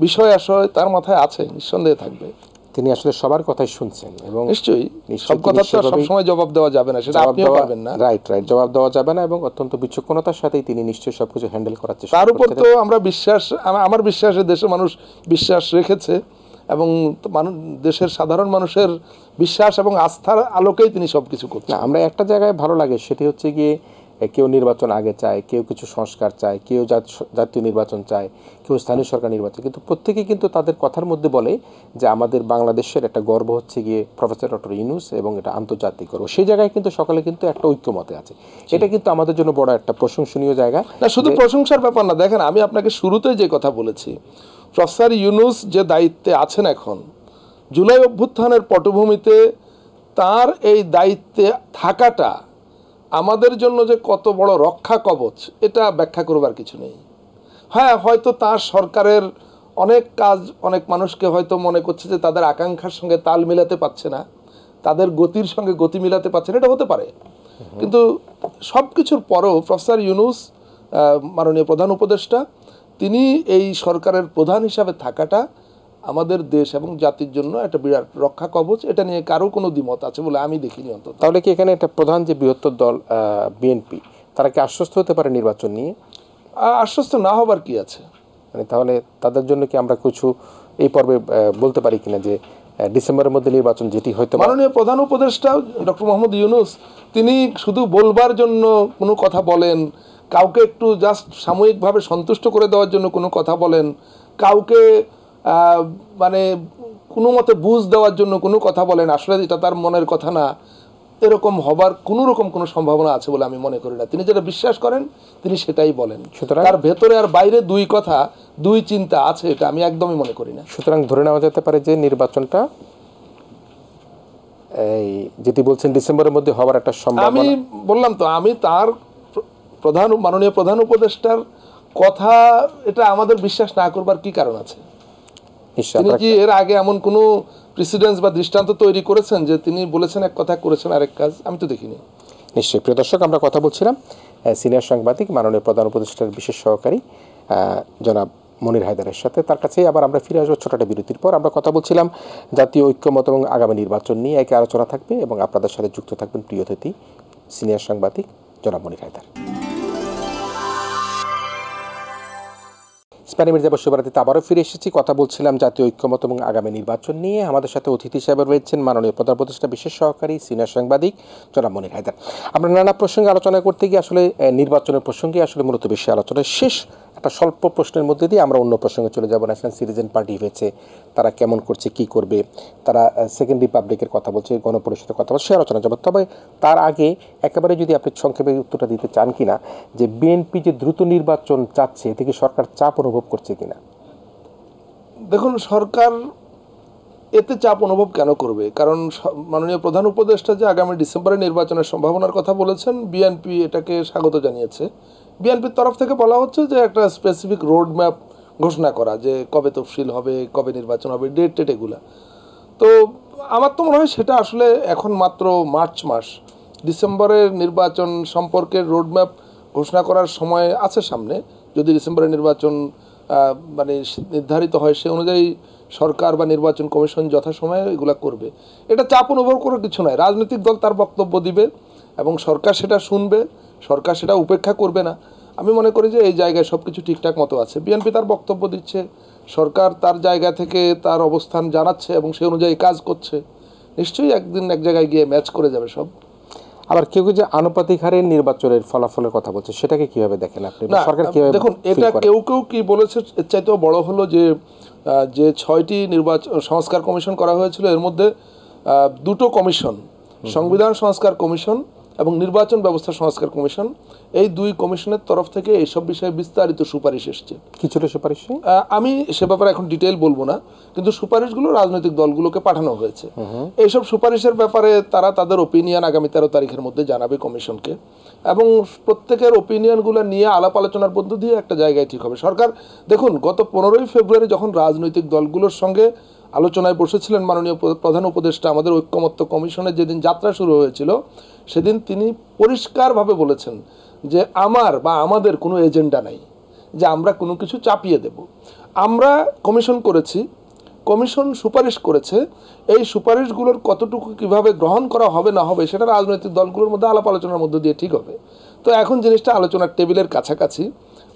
বিষয় আশয় তার মাথায় আছে, নিঃসন্দেহে থাকবে। তিনি আসলে সবার কথাই শুনছেন, এবং নিশ্চয়ই সব কথা তো সবসময় জবাব দেওয়া যাবে না, সেটা আপনিও পারবেন না। রাইট, জবাব দেওয়া যাবে না, এবং অত্যন্ত বিচক্ষণতার সাথেই তিনি নিশ্চয়ই সবকিছু হ্যান্ডেল করার চেষ্টা তার উপর তো আমরা আমার বিশ্বাসে দেশের মানুষ বিশ্বাস রেখেছে, এবং দেশের সাধারণ মানুষের বিশ্বাস এবং আস্থার আলোকেই তিনি সবকিছু করছেন। আমরা একটা জায়গায় ভালো লাগে, সেটি হচ্ছে গিয়ে কেউ নির্বাচন আগে চায়, কেউ কিছু সংস্কার চায়, কেউ জাতীয় নির্বাচন চায়, কেউ স্থানীয় সরকার নির্বাচন, কিন্তু প্রত্যেকেই কিন্তু তাদের কথার মধ্যে বলে যে আমাদের বাংলাদেশের একটা গর্ব হচ্ছে গিয়ে প্রফেসর ডক্টর ইউনূস, এবং এটা আন্তর্জাতিক গর্ব। সেই জায়গায় কিন্তু সকলে কিন্তু একটা ঐক্যমতে আছে। এটা কিন্তু আমাদের জন্য বড় একটা প্রশংসনীয় জায়গা। না, শুধু প্রশংসার ব্যাপার না, দেখেন আমি আপনাকে শুরুতেই যে কথা বলেছি, প্রফেসর ইউনূস যে দায়িত্বে আছেন এখন, জুলাই অভ্যুত্থানের পটভূমিতে তার এই দায়িত্বে থাকাটা আমাদের জন্য যে কত বড় রক্ষা কবচ, এটা ব্যাখ্যা করবার কিছু নেই। হ্যাঁ, হয়তো তার সরকারের অনেক কাজ অনেক মানুষকে হয়তো মনে করছে যে তাদের আকাঙ্ক্ষার সঙ্গে তাল মিলাতে পারছে না, তাদের গতির সঙ্গে গতি মিলাতে পারছে না, এটা হতে পারে। কিন্তু সব কিছুর পরেও প্রফেসর ইউনূস মাননীয় প্রধান উপদেষ্টা, তিনি এই সরকারের প্রধান হিসাবে থাকাটা আমাদের দেশ এবং জাতির জন্য একটা বিরাট রক্ষা কবচ। এটা নিয়ে কারো কোনো দ্বিমত আছে বলে আমি দেখিনি অন্তত। তাহলে কি এখানে একটা প্রধান যে বৃহত্তর দল বিএনপি, তারা কি আশ্বস্ত হতে পারে নির্বাচন নিয়ে? আশ্বস্ত না হবার কি আছে? মানে তাহলে তাদের জন্য কি আমরা কিছু এই পর্বে বলতে পারি কিনা যে ডিসেম্বরের মধ্যে নির্বাচন যেটি হয়তো? মাননীয় প্রধান উপদেষ্টা ডক্টর মোহাম্মদ ইউনূস, তিনি শুধু বলবার জন্য কোনো কথা বলেন, কাউকে একটু জাস্ট সাময়িকভাবে সন্তুষ্ট করে দেওয়ার জন্য কোনো কথা বলেন, কাউকে মানে কোনো মতে বুঝ দেওয়ার জন্য কোনো কথা বলেন, আসলে এটা তার মনের কথা না, এরকম হবার কোনো রকম কোনো সম্ভাবনা আছে বলে আমি মনে করি না। তিনি যেটা বিশ্বাস করেন তিনি সেটাই বলেন। সুতরাং তার ভেতরে আর বাইরে দুই কথা, দুই চিন্তা আছে, এটা আমি একদমই মনে করি না। সুতরাং ধরে নেওয়া যেতে পারে যে নির্বাচনটা এই যেটি বলছেন ডিসেম্বরের মধ্যে হওয়ার একটা সম্ভাবনা। আমি বললাম তো, আমি তার মাননীয় প্রধান উপদেষ্টার কথা এটা আমাদের বিশ্বাস না করবার কি কারণ আছে? তিনি কি এর আগে এমন কোনো প্রেসিডেন্স বা দৃষ্টান্ত তৈরি করেছেন যে তিনি বলেছেন এক কথা করেছেন আরেক কাজ? আমি তো দেখিনি। নিশ্চয়ই। প্রিয় দর্শক, আমরা কথা বলছিলাম সিনিয়র সাংবাদিক মাননীয় প্রধান উপদেষ্টার বিশেষ সহকারী জনাব মনির হায়দারের সাথে। তার কাছেই আবার আমরা ফিরে আসবো ছোটটা বিরতির পর। আমরা কথা বলছিলাম জাতীয় ঐক্যমত এবং আগামী নির্বাচন নিয়ে একে আলোচনা থাকবে এবং আপনাদের সাথে যুক্ত থাকবেন প্রিয় অতিথি সিনিয়র সাংবাদিক জনাব মনির হায়দার। ইসমাইল মির্জা বর্ষবরাতিতে আবারও ফিরে এসেছি। কথা বলছিলাম জাতীয় ঐক্যমত এবং আগামী নির্বাচন নিয়ে। আমাদের সাথে অতিথি হিসেবে রয়েছেন মাননীয় প্রধান উপদেষ্টা বিশেষ সহকারী সিনিয়র সাংবাদিক জনাব মনির হায়দার। আমরা নানা প্রসঙ্গে আলোচনা করতে গিয়ে আসলে নির্বাচনের প্রসঙ্গে আসলে মূলত বেশি আলোচনা, শেষ একটা স্বল্প প্রশ্নের মধ্যে দিয়ে আমরা অন্য প্রসঙ্গে চলে যাব। ন্যাশনাল সিটিজেন পার্টি হয়েছে, তারা কেমন করছে, কি করবে, তারা সেকেন্ড রিপাবলিকের কথা বলছে, গণপরিষদের কথা বলছে, সে আলোচনা যাবে। তবে তার আগে একেবারে যদি আপনি সংক্ষেপে উত্তরটা দিতে চান কিনা যে বিএনপি যে দ্রুত নির্বাচন চাচ্ছে, এতে কি সরকার চাপ অনুভব করছে কিনা? দেখুন, সরকার এতে চাপ অনুভব কেন করবে? কারণ মাননীয় প্রধান উপদেষ্টা যে আগামী ডিসেম্বরে নির্বাচনের সম্ভাবনার কথা বলেছেন, বিএনপি এটাকে স্বাগত জানিয়েছে। বিএনপির তরফ থেকে বলা হচ্ছে যে একটা স্পেসিফিক রোড ম্যাপ ঘোষণা করা, যে কবে তফসিল হবে, কবে নির্বাচন হবে, ডেট টেট এগুলা। তো আমার তো মনে হয় সেটা আসলে এখন মাত্র মার্চ মাস, ডিসেম্বরের নির্বাচন সম্পর্কে রোড ম্যাপ ঘোষণা করার সময় আছে সামনে। যদি ডিসেম্বরের নির্বাচন মানে নির্ধারিত হয়, সে অনুযায়ী সরকার বা নির্বাচন কমিশন যথাসময়ে এগুলা করবে। এটা চাপ অনুভব করার কিছু নয়। রাজনৈতিক দল তার বক্তব্য দিবে এবং সরকার সেটা শুনবে, সরকার সেটা উপেক্ষা করবে না। আমি মনে করি যে এই জায়গায় সব কিছু ঠিকঠাক মতো আছে। বিএনপি তার বক্তব্য দিচ্ছে, সরকার তার জায়গা থেকে তার অবস্থান জানাচ্ছে এবং সে অনুযায়ী কাজ করছে। নিশ্চয়ই একদিন এক জায়গায় গিয়ে ম্যাচ করে যাবে সব। আবার কেউ যে আনুপাতিক হারে নির্বাচনের ফলাফলের কথা বলছে, সেটাকে কিভাবে দেখেন আপনি? সরকার কিভাবে দেখুন, এটা কেউ কেউ কি বলেছে, এর চাইতেও বড় হলো যে 6টি নির্বাচন সংস্কার কমিশন করা হয়েছিল, এর মধ্যে 2টো কমিশন, সংবিধান সংস্কার কমিশন এবং নির্বাচন ব্যবস্থা সংস্কার কমিশন, এই 2 কমিশনের তরফ থেকে এইসব বিষয়ে বিস্তারিত সুপারিশ এসছে। কি ছিল সুপারিশ? আমি সে ব্যাপারে এখন ডিটেইল বলবো না, কিন্তু সুপারিশগুলো রাজনৈতিক দলগুলোকে পাঠানো হয়েছে। এইসব সুপারিশের ব্যাপারে তারা তাদের ওপিনিয়ন আগামী 13 তারিখের মধ্যে জানাবে কমিশনকে, এবং প্রত্যেকের ওপিনিয়নগুলো নিয়ে আলাপ আলোচনার মধ্য দিয়ে একটা জায়গায় ঠিক হবে। সরকার দেখুন, গত 15ই ফেব্রুয়ারি যখন রাজনৈতিক দলগুলোর সঙ্গে আলোচনায় বসেছিলেন মাননীয় প্রধান উপদেষ্টা, আমাদের ঐক্যমত্য কমিশনের যেদিন যাত্রা শুরু হয়েছিল, সেদিন তিনি পরিষ্কারভাবে বলেছেন যে আমার বা আমাদের কোনো এজেন্ডা নাই, যে আমরা কোনো কিছু চাপিয়ে দেব। আমরা কমিশন করেছি, কমিশন সুপারিশ করেছে, এই সুপারিশগুলোর কতটুকু কিভাবে গ্রহণ করা হবে না হবে সেটা রাজনৈতিক দলগুলোর মধ্যে আলাপ আলোচনার মধ্য দিয়ে ঠিক হবে। তো এখন জিনিসটা আলোচনার টেবিলের কাছাকাছি,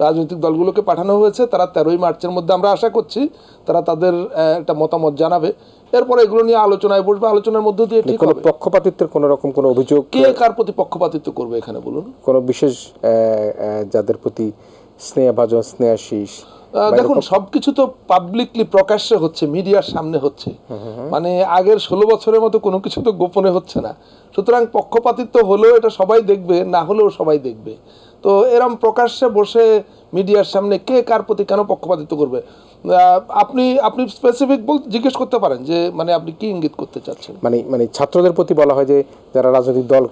রাজনৈতিক দলগুলোকে পাঠানো হয়েছে। তারা 13ই মার্চের মধ্যে আমরা আশা করছি তারা তাদের একটা মতামত জানাবে। এরপরে এগুলো নিয়ে আলোচনায় বসবে, আলোচনার মধ্য দিয়ে ঠিক হবে। পক্ষপাতিত্বের কোনো রকম কোনো অভিযোগ কে কার প্রতি পক্ষপাতিত্ব করবে এখানে বলুন? কোনো বিশেষ যাদের প্রতি স্নেহভাজন, স্নেহাশীষ? দেখুন, সবকিছু তো পাবলিকলি প্রকাশ্যে হচ্ছে, মিডিয়ার সামনে হচ্ছে, মানে আগের 16 বছরের মতো কোনো কিছু তো গোপনে হচ্ছে না। সুতরাং পক্ষপাতিত্ব হলেও এটা সবাই দেখবে, না হলেও সবাই দেখবে। তো এরম প্রকাশ্যে বসে মিডিয়ার সামনে কে কার প্রতি কেন পক্ষপাতিত্ব করবে? আপনি স্পেসিফিক জিজ্ঞেস করতে পারেন যে মানে আপনি কি ইঙ্গিত করতে চাচ্ছেন? মানে ছাত্রদের প্রতি বলা হয় যে যারা রাজনৈতিক দল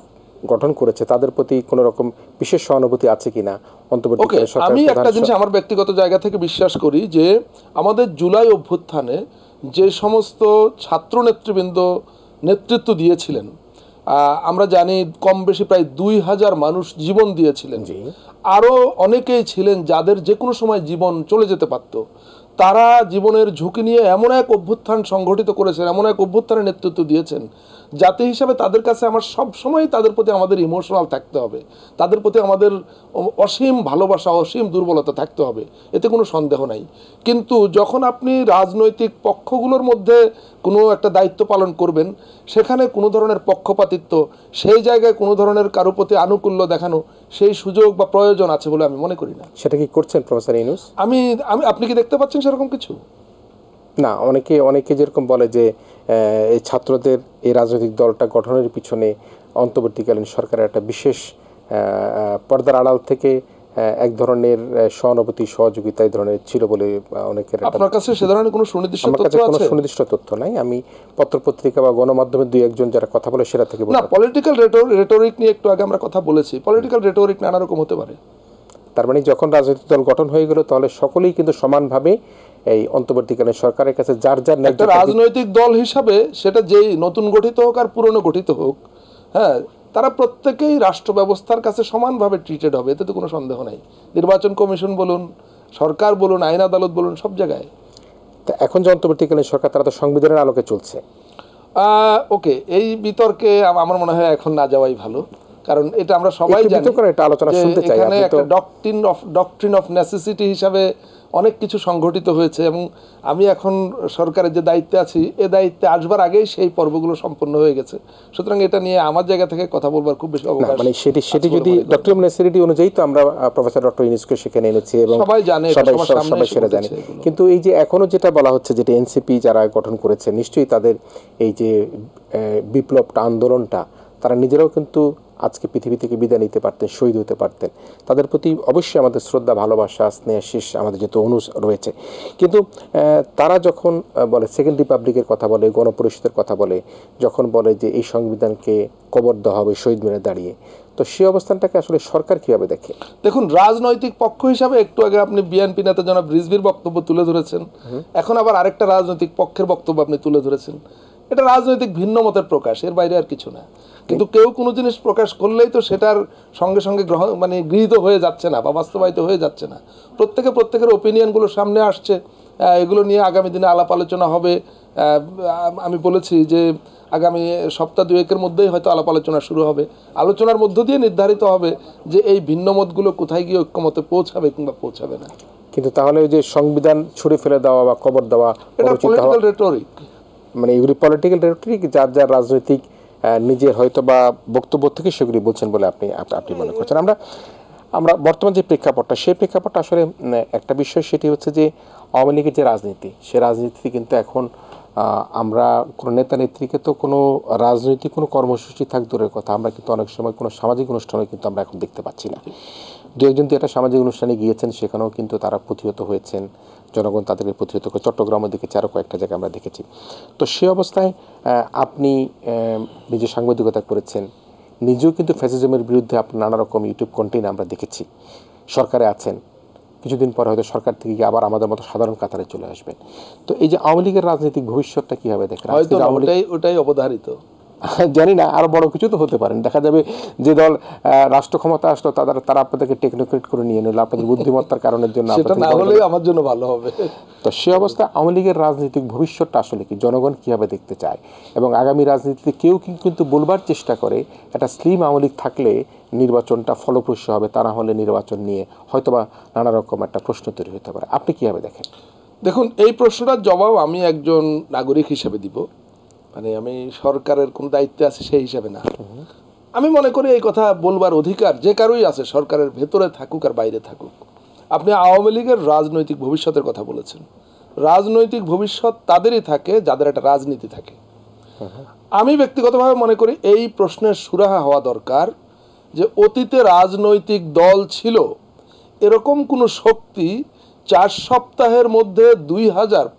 গঠন করেছে তাদের প্রতি কোনো রকম বিশেষ সহানুভূতি আছে কিনা অন্তর্বর্তীকালীন সরকার? আমি একটা জিনিস আমার ব্যক্তিগত জায়গা থেকে বিশ্বাস করি যে আমাদের জুলাই অভ্যুত্থানে যে সমস্ত ছাত্র নেতৃবৃন্দ নেতৃত্ব দিয়েছিলেন, আমরা জানি কম বেশি প্রায় 2000 মানুষ জীবন দিয়েছিলেন। আরও অনেকেই ছিলেন যাদের যে কোনো সময় জীবন চলে যেতে পারত। তারা জীবনের ঝুঁকি নিয়ে এমন এক অভ্যুত্থান সংগঠিত করেছেন, এমন এক অভ্যুত্থানের নেতৃত্ব দিয়েছেন, জাতি হিসাবে তাদের কাছে আমার সবসময় তাদের প্রতি আমাদের ইমোশনাল থাকতে হবে, তাদের প্রতি আমাদের অসীম ভালোবাসা, অসীম দুর্বলতা থাকতে হবে, এতে কোনো সন্দেহ নাই। কিন্তু যখন আপনি রাজনৈতিক পক্ষগুলোর মধ্যে কোনো একটা দায়িত্ব পালন করবেন, সেখানে কোনো ধরনের পক্ষপাতিত্ব, সেই জায়গায় কোনো ধরনের কারো প্রতি আনুকূল্য দেখানো সেই সুযোগ বা প্রয়োজন আছে বলে আমি মনে করি না। সেটা কি করছেন প্রফেসর ইউনূস? আপনি কি দেখতে পাচ্ছেন সেরকম কিছু? না, অনেকে যেরকম বলে যে এই ছাত্রদের এই রাজনৈতিক দলটা গঠনের পিছনে অন্তর্বর্তীকালীন সরকারের একটা বিশেষ পর্দার আড়াল থেকে এক ধরনের সহানুভূতি, সহযোগিতা এই ধরনের ছিল বলে অনেকের। আপনার কাছে সে ধরনের কোনো সুনির্দিষ্ট তথ্য আছে? আমার কাছে কোনো সুনির্দিষ্ট তথ্য নাই। আমি পত্রপত্রিকা বা গণমাধ্যমে দুই একজন যারা কথা বলে সেটা থেকে না, পলিটিক্যাল রেটরিক নিয়ে একটু আগে আমরা কথা বলেছি। পলিটিক্যাল রেটরিক নানা রকম হতে পারে। তার মানে যখন রাজনৈতিক দল গঠন হয়ে গেল তাহলে সকলেই কিন্তু সমানভাবে এই অন্তর্বর্তীকালীন সরকারের কাছে যার যার একটা রাজনৈতিক দল হিসাবে, সেটা যেই নতুন গঠিত হোক আর পুরনো গঠিত হোক, হ্যাঁ, তারা প্রত্যেকেই রাষ্ট্র ব্যবস্থার কাছে সমানভাবে ট্রিটেড হবে, এতে তো কোনো সন্দেহ নাই। নির্বাচন কমিশন বলুন, সরকার বলুন, আইন আদালত বলুন, সব জায়গায়। তা এখন যে অন্তর্বর্তীকালীন সরকার, তারা তো সংবিধানের আলোকে চলছে। ওকে, এই বিতর্কে আমার মনে হয় এখন না যাওয়াই ভালো, কারণ এটা আমরা সবাই একটু জানি বিতর্ক এটা আলোচনা যে শুনতে চাই। এখানে আপনি তো একটা ডক্ট্রিন অফ নেসেসিটি হিসাবে অনেক কিছু সংঘটিত হয়েছে, এবং আমি এখন সরকারের যে দায়িত্বে আছি, এ দায়িত্বে আসবার আগেই সেই পর্বগুলো সম্পন্ন হয়ে গেছে। সুতরাং এটা নিয়ে আমার জায়গা থেকে কথা বলবার খুব বেশি না, অবকাশ মানে সেটি আছে বলে যদি মনে করি না। ডক্টর নেসেসিটি অনুযায়ী তো আমরা প্রফেসর ডক্টর ইউনূসকে সেখানে এনেছি এবং সবাই জানে, এটা সবার সামনে সবাই এসে সেটা জানে। বলেছে এগুলো। কিন্তু এই যে এখনো যেটা বলা হচ্ছে, যেটা এনসিপি যারা গঠন করেছে, নিশ্চয়ই তাদের এই যে বিপ্লবটা, আন্দোলনটা, তারা নিজেরাও কিন্তু আজকে পৃথিবী থেকে বিদায় নিতে পারতেন, শহীদ হতে পারতেন। তাদের প্রতি অবশ্যই আমাদের শ্রদ্ধা, ভালোবাসা, স্নেহ, শেষ আমাদের যেহেতু রয়েছে। কিন্তু তারা যখন বলে সেকেন্ড রিপাবলিকের কথা বলে, গণপরিষদের কথা বলে, যখন বলে যে এই সংবিধানকে কবর দেওয়া হবে শহীদ মিনারে দাঁড়িয়ে, তো সেই অবস্থানটাকে আসলে সরকার কিভাবে দেখে? দেখুন, রাজনৈতিক পক্ষ হিসাবে একটু আগে আপনি বিএনপি নেতা জনাব রিজভির বক্তব্য তুলে ধরেছেন, এখন আবার আরেকটা রাজনৈতিক পক্ষের বক্তব্য আপনি তুলে ধরেছেন। এটা রাজনৈতিক ভিন্ন মতের প্রকাশ, এর বাইরে আর কিছু না। কিন্তু কেউ কোনো জিনিস প্রকাশ করলেই তো সেটার সঙ্গে সঙ্গে গৃহীত হয়ে যাচ্ছে না বা বাস্তবায়িত হয়ে যাচ্ছে না। প্রত্যেকের ওপিনিয়নগুলো সামনে আসছে, এগুলো নিয়ে আগামী দিনে আলাপ আলোচনা হবে। আমি বলেছি যে আগামী সপ্তাহ দুয়েকের মধ্যেই হয়তো আলাপ আলোচনা শুরু হবে। আলোচনার মধ্য দিয়ে নির্ধারিত হবে যে এই ভিন্ন মতগুলো কোথায় গিয়ে ঐক্যমতে পৌঁছাবে কিংবা পৌঁছাবে না। কিন্তু তাহলে ওই যে সংবিধান ছুঁড়ে ফেলে দেওয়া বা কবর দেওয়া, এটা পলিটিক্যাল রেটরিক, মানে এগুলি পলিটিক্যাল রেটরিক, যার যার রাজনৈতিক নিজের হয়তো বা বক্তব্য থেকে সেগুলি বলছেন বলে আপনি মনে করছেন। আমরা বর্তমান যে প্রেক্ষাপটটা, সেই প্রেক্ষাপটটা আসলে একটা বিষয়, সেটি হচ্ছে যে আওয়ামী লীগের যে রাজনীতি, সে রাজনীতি কিন্তু এখন আমরা কোনো নেতা নেত্রীকে তো কোনো রাজনৈতিক কোনো কর্মসূচি থাক দূরের কথা, আমরা কিন্তু অনেক সময় কোনো সামাজিক অনুষ্ঠানে কিন্তু আমরা এখন দেখতে পাচ্ছি না। দু একজন তো একটা সামাজিক অনুষ্ঠানে গিয়েছেন, সেখানেও কিন্তু তারা প্রতিহত হয়েছেন, জনগণ তাদেরকে প্রতিহত করে। চট্টগ্রামে দেখেছি, আরও কয়েকটা জায়গায় আমরা দেখেছি। তো সে অবস্থায় আপনি নিজে সাংবাদিকতা করেছেন, নিজেও কিন্তু ফ্যাসিজমের বিরুদ্ধে আপনার নানা রকম ইউটিউব কন্টেন্ট আমরা দেখেছি। সরকারে আছেন, কিছুদিন পরে হয়তো সরকার থেকে গিয়ে আবার আমাদের মতো সাধারণ কাতারে চলে আসবেন। তো এই যে আওয়ামী লীগের রাজনৈতিক ভবিষ্যৎটা কীভাবে দেখেন? হয়তো ওটাই অবধারিত, জানি না, আরো বড় কিছু তো হতে পারেন। দেখা যাবে যে দল রাষ্ট্র ক্ষমতা আসলো, তারা আপনাদেরকে টেকনোক্রেট করে নিয়ে নিল আপনাদের বুদ্ধিমত্তার কারণের জন্য। সেটা না হলেই আমার জন্য ভালো হবে। তো সে অবস্থায় আওয়ামী লীগের রাজনৈতিক ভবিষ্যৎটা আসলে কি, জনগণ কিভাবে দেখতে চায়? এবং আগামী রাজনীতিতে কেউ কিন্তু বলবার চেষ্টা করে একটা স্লিম আওয়ামী লীগ থাকলে নির্বাচনটা ফলপ্রসূ হবে, তা না হলে নির্বাচন নিয়ে হয়তোবা নানা রকম একটা প্রশ্ন তৈরি হতে পারে। আপনি কিভাবে দেখেন? দেখুন, এই প্রশ্নটার জবাব আমি একজন নাগরিক হিসেবে দিব, মানে আমি সরকারের কোন দায়িত্বে আছে সেই হিসাবে না। আমি মনে করি এই কথা বলবার অধিকার যে কারোই আছে, সরকারের ভেতরে থাকুক আর বাইরে থাকুক। আপনি আওয়ামী লীগের রাজনৈতিক ভবিষ্যতের কথা বলেছেন। রাজনৈতিক ভবিষ্যৎ তাদেরই থাকে যাদের একটা রাজনীতি থাকে। আমি ব্যক্তিগতভাবে মনে করি এই প্রশ্নের সুরাহা হওয়া দরকার যে অতীতে রাজনৈতিক দল ছিল, এরকম কোনো শক্তি 4 সপ্তাহের মধ্যে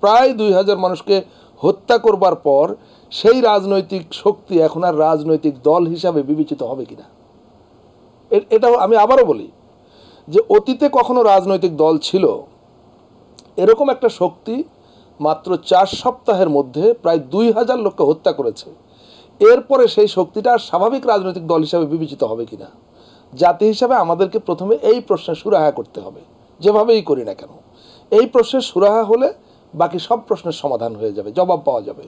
প্রায় 2000 মানুষকে হত্যা করবার পর সেই রাজনৈতিক শক্তি এখন আর রাজনৈতিক দল হিসাবে বিবেচিত হবে কিনা। এটাও আমি আবারও বলি যে অতীতে কখনো রাজনৈতিক দল ছিল, এরকম একটা শক্তি মাত্র 4 সপ্তাহের মধ্যে প্রায় 2000 লোককে হত্যা করেছে। এরপরে সেই শক্তিটা স্বাভাবিক রাজনৈতিক দল হিসাবে বিবেচিত হবে কিনা, জাতি হিসাবে আমাদেরকে প্রথমে এই প্রশ্নের সুরাহা করতে হবে, যেভাবেই করি না কেন। এই প্রশ্নের সুরাহা হলে বাকি সব প্রশ্নের সমাধান হয়ে যাবে, জবাব পাওয়া যাবে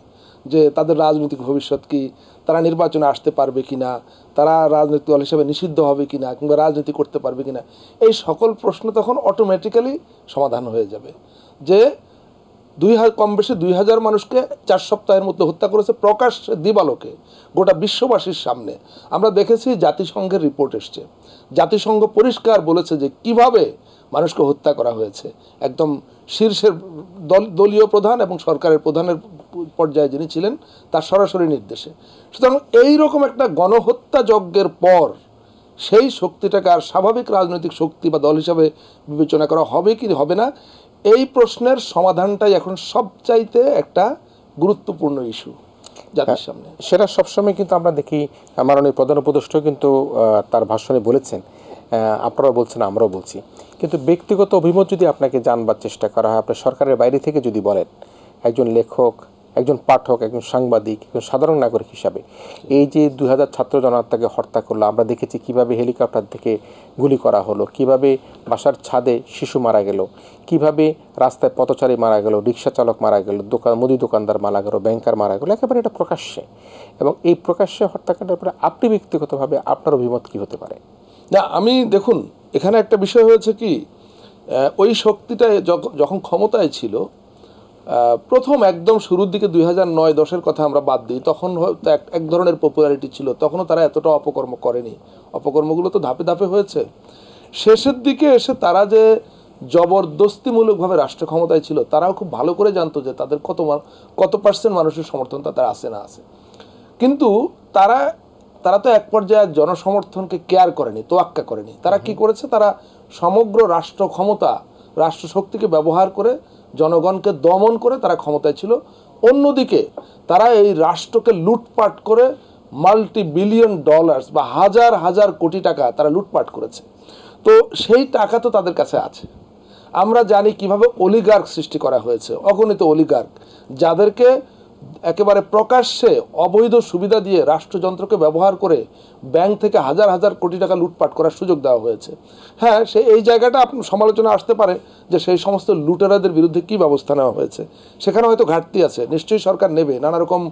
যে তাদের রাজনৈতিক ভবিষ্যৎ কি, তারা নির্বাচনে আসতে পারবে কিনা, তারা রাজনৈতিক দল হিসেবে নিষিদ্ধ হবে কিনা, কিংবা রাজনীতি করতে পারবে কিনা। এই সকল প্রশ্ন তখন অটোমেটিক্যালি সমাধান হয়ে যাবে যে কম বেশি 2000 মানুষকে 4 সপ্তাহের মধ্যে হত্যা করেছে প্রকাশ্যে দিবালোকে গোটা বিশ্ববাসীর সামনে। আমরা দেখেছি জাতিসংঘের রিপোর্ট এসছে, জাতিসংঘ পরিষ্কার বলেছে যে কিভাবে মানুষকে হত্যা করা হয়েছে, একদম শীর্ষের দলীয় প্রধান এবং সরকারের প্রধানের পর্যায়ে যিনি ছিলেন তার সরাসরি নির্দেশে। সুতরাং এইরকম একটা গণহত্যা যজ্ঞের পর সেই শক্তিটাকে আর স্বাভাবিক রাজনৈতিক শক্তি বা দল হিসাবে বিবেচনা করা হবে কি হবে না, এই প্রশ্নের সমাধানটাই এখন সবচাইতে একটা গুরুত্বপূর্ণ ইস্যু জাতির সামনে। সেটা সবসময় কিন্তু আমরা দেখি, মাননীয় প্রধান উপদেষ্টা কিন্তু তার ভাষণে বলেছেন, আপনারাও বলছেন, আমরাও বলছি। কিন্তু ব্যক্তিগত অভিমত যদি আপনাকে জানবার চেষ্টা করা হয়, আপনি সরকারের বাইরে থেকে যদি বলেন, একজন লেখক, একজন পাঠক, একজন সাংবাদিক, একজন সাধারণ নাগরিক হিসাবে এই যে 2000 ছাত্র জনতাকে হত্যা করলো, আমরা দেখেছি কিভাবে হেলিকপ্টার থেকে গুলি করা হলো, কিভাবে বাসার ছাদে শিশু মারা গেল, কিভাবে রাস্তায় পথচারী মারা গেল, রিক্সা চালক মারা গেল, মুদি দোকানদার মারা গেল, ব্যাংকার মারা গেল, একেবারে এটা প্রকাশ্যে। এবং এই প্রকাশ্যে হত্যাকাণ্ডের উপরে আপনি ব্যক্তিগতভাবে আপনার অভিমত কি হতে পারে? না, আমি দেখুন এখানে একটা বিষয় হয়েছে কি, ওই শক্তিটা যখন ক্ষমতায় ছিল, প্রথম একদম শুরুর দিকে 2009-10-এর কথা আমরা বাদ দিই, তখন হয়তো এক ধরনের পপুলারিটি ছিল, তখনও তারা এতটা অপকর্ম করেনি। অপকর্মগুলো তো ধাপে ধাপে হয়েছে। শেষের দিকে এসে তারা যে জবরদস্তিমূলকভাবে রাষ্ট্র ক্ষমতায় ছিল, তারাও খুব ভালো করে জানতো যে তাদের কত পার্সেন্ট মানুষের সমর্থন তাদের আছে না আছে। কিন্তু তারা তো এক পর্যায়ে জনসমর্থনকে কেয়ার করেনি, তোয়াক্কা করেনি। তারা কি করেছে, তারা সমগ্র রাষ্ট্র ক্ষমতা, রাষ্ট্র শক্তিকে ব্যবহার করে জনগণকে দমন করে তারা ক্ষমতায় ছিল। অন্যদিকে তারা এই রাষ্ট্রকে লুটপাট করে $multi-billion বা হাজার হাজার কোটি টাকা তারা লুটপাট করেছে। তো সেই টাকা তো তাদের কাছে আছে। আমরা জানি কিভাবে অলিগার্ক সৃষ্টি করা হয়েছে, অগণিত অলিগার্ক, যাদেরকে একেবারে প্রকাশ্যে অবৈধ সুবিধা দিয়ে রাষ্ট্রযন্ত্রকে ব্যবহার করে ব্যাংক থেকে হাজার হাজার কোটি টাকা লুটপাট করার সুযোগ দেওয়া হয়েছে। হ্যাঁ, এই জায়গাটা সমালোচনা আসতে পারে যে সেই সমস্ত লুটেরাদের বিরুদ্ধে কী ব্যবস্থা নেওয়া হয়েছে। সেখানে হয়তো ঘাটতি আছে, নিশ্চয়ই সরকার নেবে। নানা রকম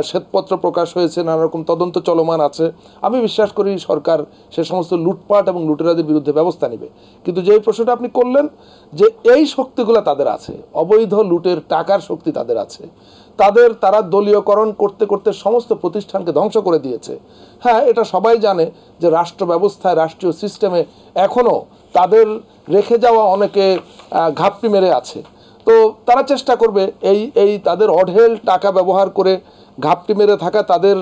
শ্বেতপত্র প্রকাশ হয়েছে, নানা রকম তদন্ত চলমান আছে। আমি বিশ্বাস করি সরকার সে সমস্ত লুটপাট এবং লুটেরাদের বিরুদ্ধে ব্যবস্থা নেবে। কিন্তু যেই প্রশ্নটা আপনি করলেন যে এই শক্তিগুলো তাদের আছে, অবৈধ লুটের টাকার শক্তি তাদের আছে, তারা দলীয়করণ করতে করতে সমস্ত প্রতিষ্ঠানকে ধ্বংস করে দিয়েছে। হ্যাঁ, এটা সবাই জানে যে রাষ্ট্র ব্যবস্থায়, রাষ্ট্রীয় সিস্টেমে এখনও তাদের রেখে যাওয়া অনেকে ঘাপটি মেরে আছে। তো তারা চেষ্টা করবে এই তাদের অঢেল টাকা ব্যবহার করে ঘাপটি মেরে থাকা তাদের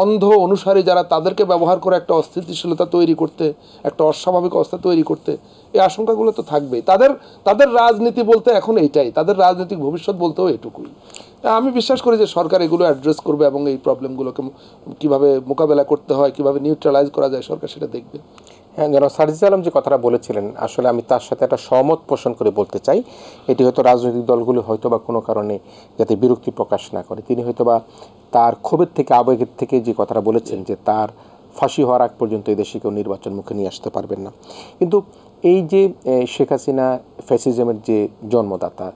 অন্ধ অনুসারী যারা, তাদেরকে ব্যবহার করে একটা অস্থিতিশীলতা তৈরি করতে, একটা অস্বাভাবিক অবস্থা তৈরি করতে। এই আশঙ্কাগুলো তো থাকবেই। তাদের রাজনীতি বলতে এখন এইটাই, তাদের রাজনৈতিক ভবিষ্যৎ বলতেও এটুকুই। আমি বিশ্বাস করি যে সরকার এগুলো অ্যাড্রেস করবে এবং এই প্রবলেমগুলোকে কীভাবে মোকাবেলা করতে হয়, কীভাবে নিউট্রালাইজ করা যায়, সরকার সেটা দেখবে। হ্যাঁ, জনাব সার্জিস আলম যে কথাটা বলেছিলেন, আসলে আমি তার সাথে একটা সহমত পোষণ করে বলতে চাই। এটি হয়তো রাজনৈতিক দলগুলো হয়তো বা কোনো কারণে যাতে বিরক্তি প্রকাশ না করে, তিনি হয়তো বা তার ক্ষোভের থেকে, আবেগের থেকে যে কথাটা বলেছেন যে তার ফাঁসি হওয়ার আগ পর্যন্ত এই দেশে কেউ নির্বাচন মুখে নিয়ে আসতে পারবেন না। কিন্তু এই যে শেখ হাসিনা ফ্যাসিজমের যে জন্মদাতা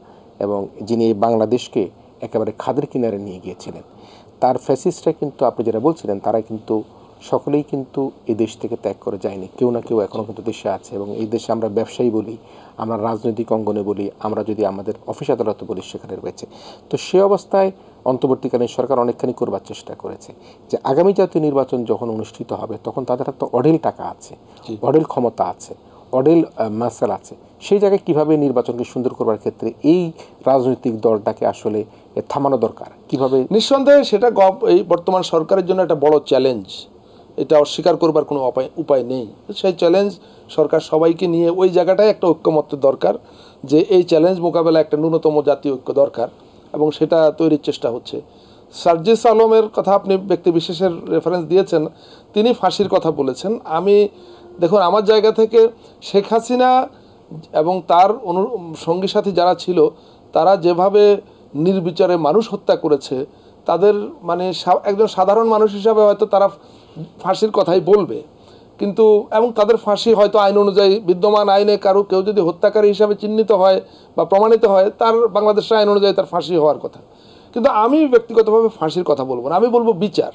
এবং যিনি এই বাংলাদেশকে একেবারে খাদের কিনারে নিয়ে গিয়েছিলেন, তার ফ্যাসিস্টরা কিন্তু আপনি যেটা বলছিলেন, তারা কিন্তু সকলেই কিন্তু এই দেশ থেকে ত্যাগ করে যায়নি। কেউ না কেউ এখনও কিন্তু দেশে আছে এবং এই দেশে আমরা ব্যবসায়ী বলি, আমরা রাজনৈতিক অঙ্গনে বলি, আমরা যদি আমাদের অফিস আদালতে বলি, সেখানে রয়েছে। তো সে অবস্থায় অন্তর্বর্তীকালীন সরকার অনেকখানি করবার চেষ্টা করেছে যে আগামী জাতীয় নির্বাচন যখন অনুষ্ঠিত হবে তখন তাদের হাতে অঢেল টাকা আছে, অঢেল ক্ষমতা আছে, অঢেল মাসেল আছে। সেই জায়গায় কীভাবে নির্বাচনকে সুন্দর করবার ক্ষেত্রে এই রাজনৈতিক দলটাকে আসলে থামানো দরকার, কীভাবে? নিঃসন্দেহে সেটা এই বর্তমান সরকারের জন্য একটা বড় চ্যালেঞ্জ, এটা অস্বীকার করবার কোনো উপায় নেই। সেই চ্যালেঞ্জ সরকার সবাইকে নিয়ে ওই জায়গাটায় একটা ঐক্যমত্যের দরকার, যে এই চ্যালেঞ্জ মোকাবেলা একটা ন্যূনতম জাতীয় ঐক্য দরকার এবং সেটা তৈরির চেষ্টা হচ্ছে। সার্জিস আলমের কথা আপনি ব্যক্তি বিশেষের রেফারেন্স দিয়েছেন, তিনি ফাঁসির কথা বলেছেন। দেখুন, আমার জায়গা থেকে শেখ হাসিনা এবং তার সঙ্গী সাথী যারা ছিল, তারা যেভাবে নির্বিচারে মানুষ হত্যা করেছে, তাদের মানে একজন সাধারণ মানুষ হিসাবে হয়তো তারা ফাঁসির কথাই বলবে, কিন্তু এবং তাদের ফাঁসি হয়তো আইন অনুযায়ী, বিদ্যমান আইনে কেউ যদি হত্যাকারী হিসাবে চিহ্নিত হয় বা প্রমাণিত হয়, তার বাংলাদেশের আইন অনুযায়ী তার ফাঁসি হওয়ার কথা। কিন্তু আমি ব্যক্তিগতভাবে ফাঁসির কথা বলবো না, আমি বলবো বিচার,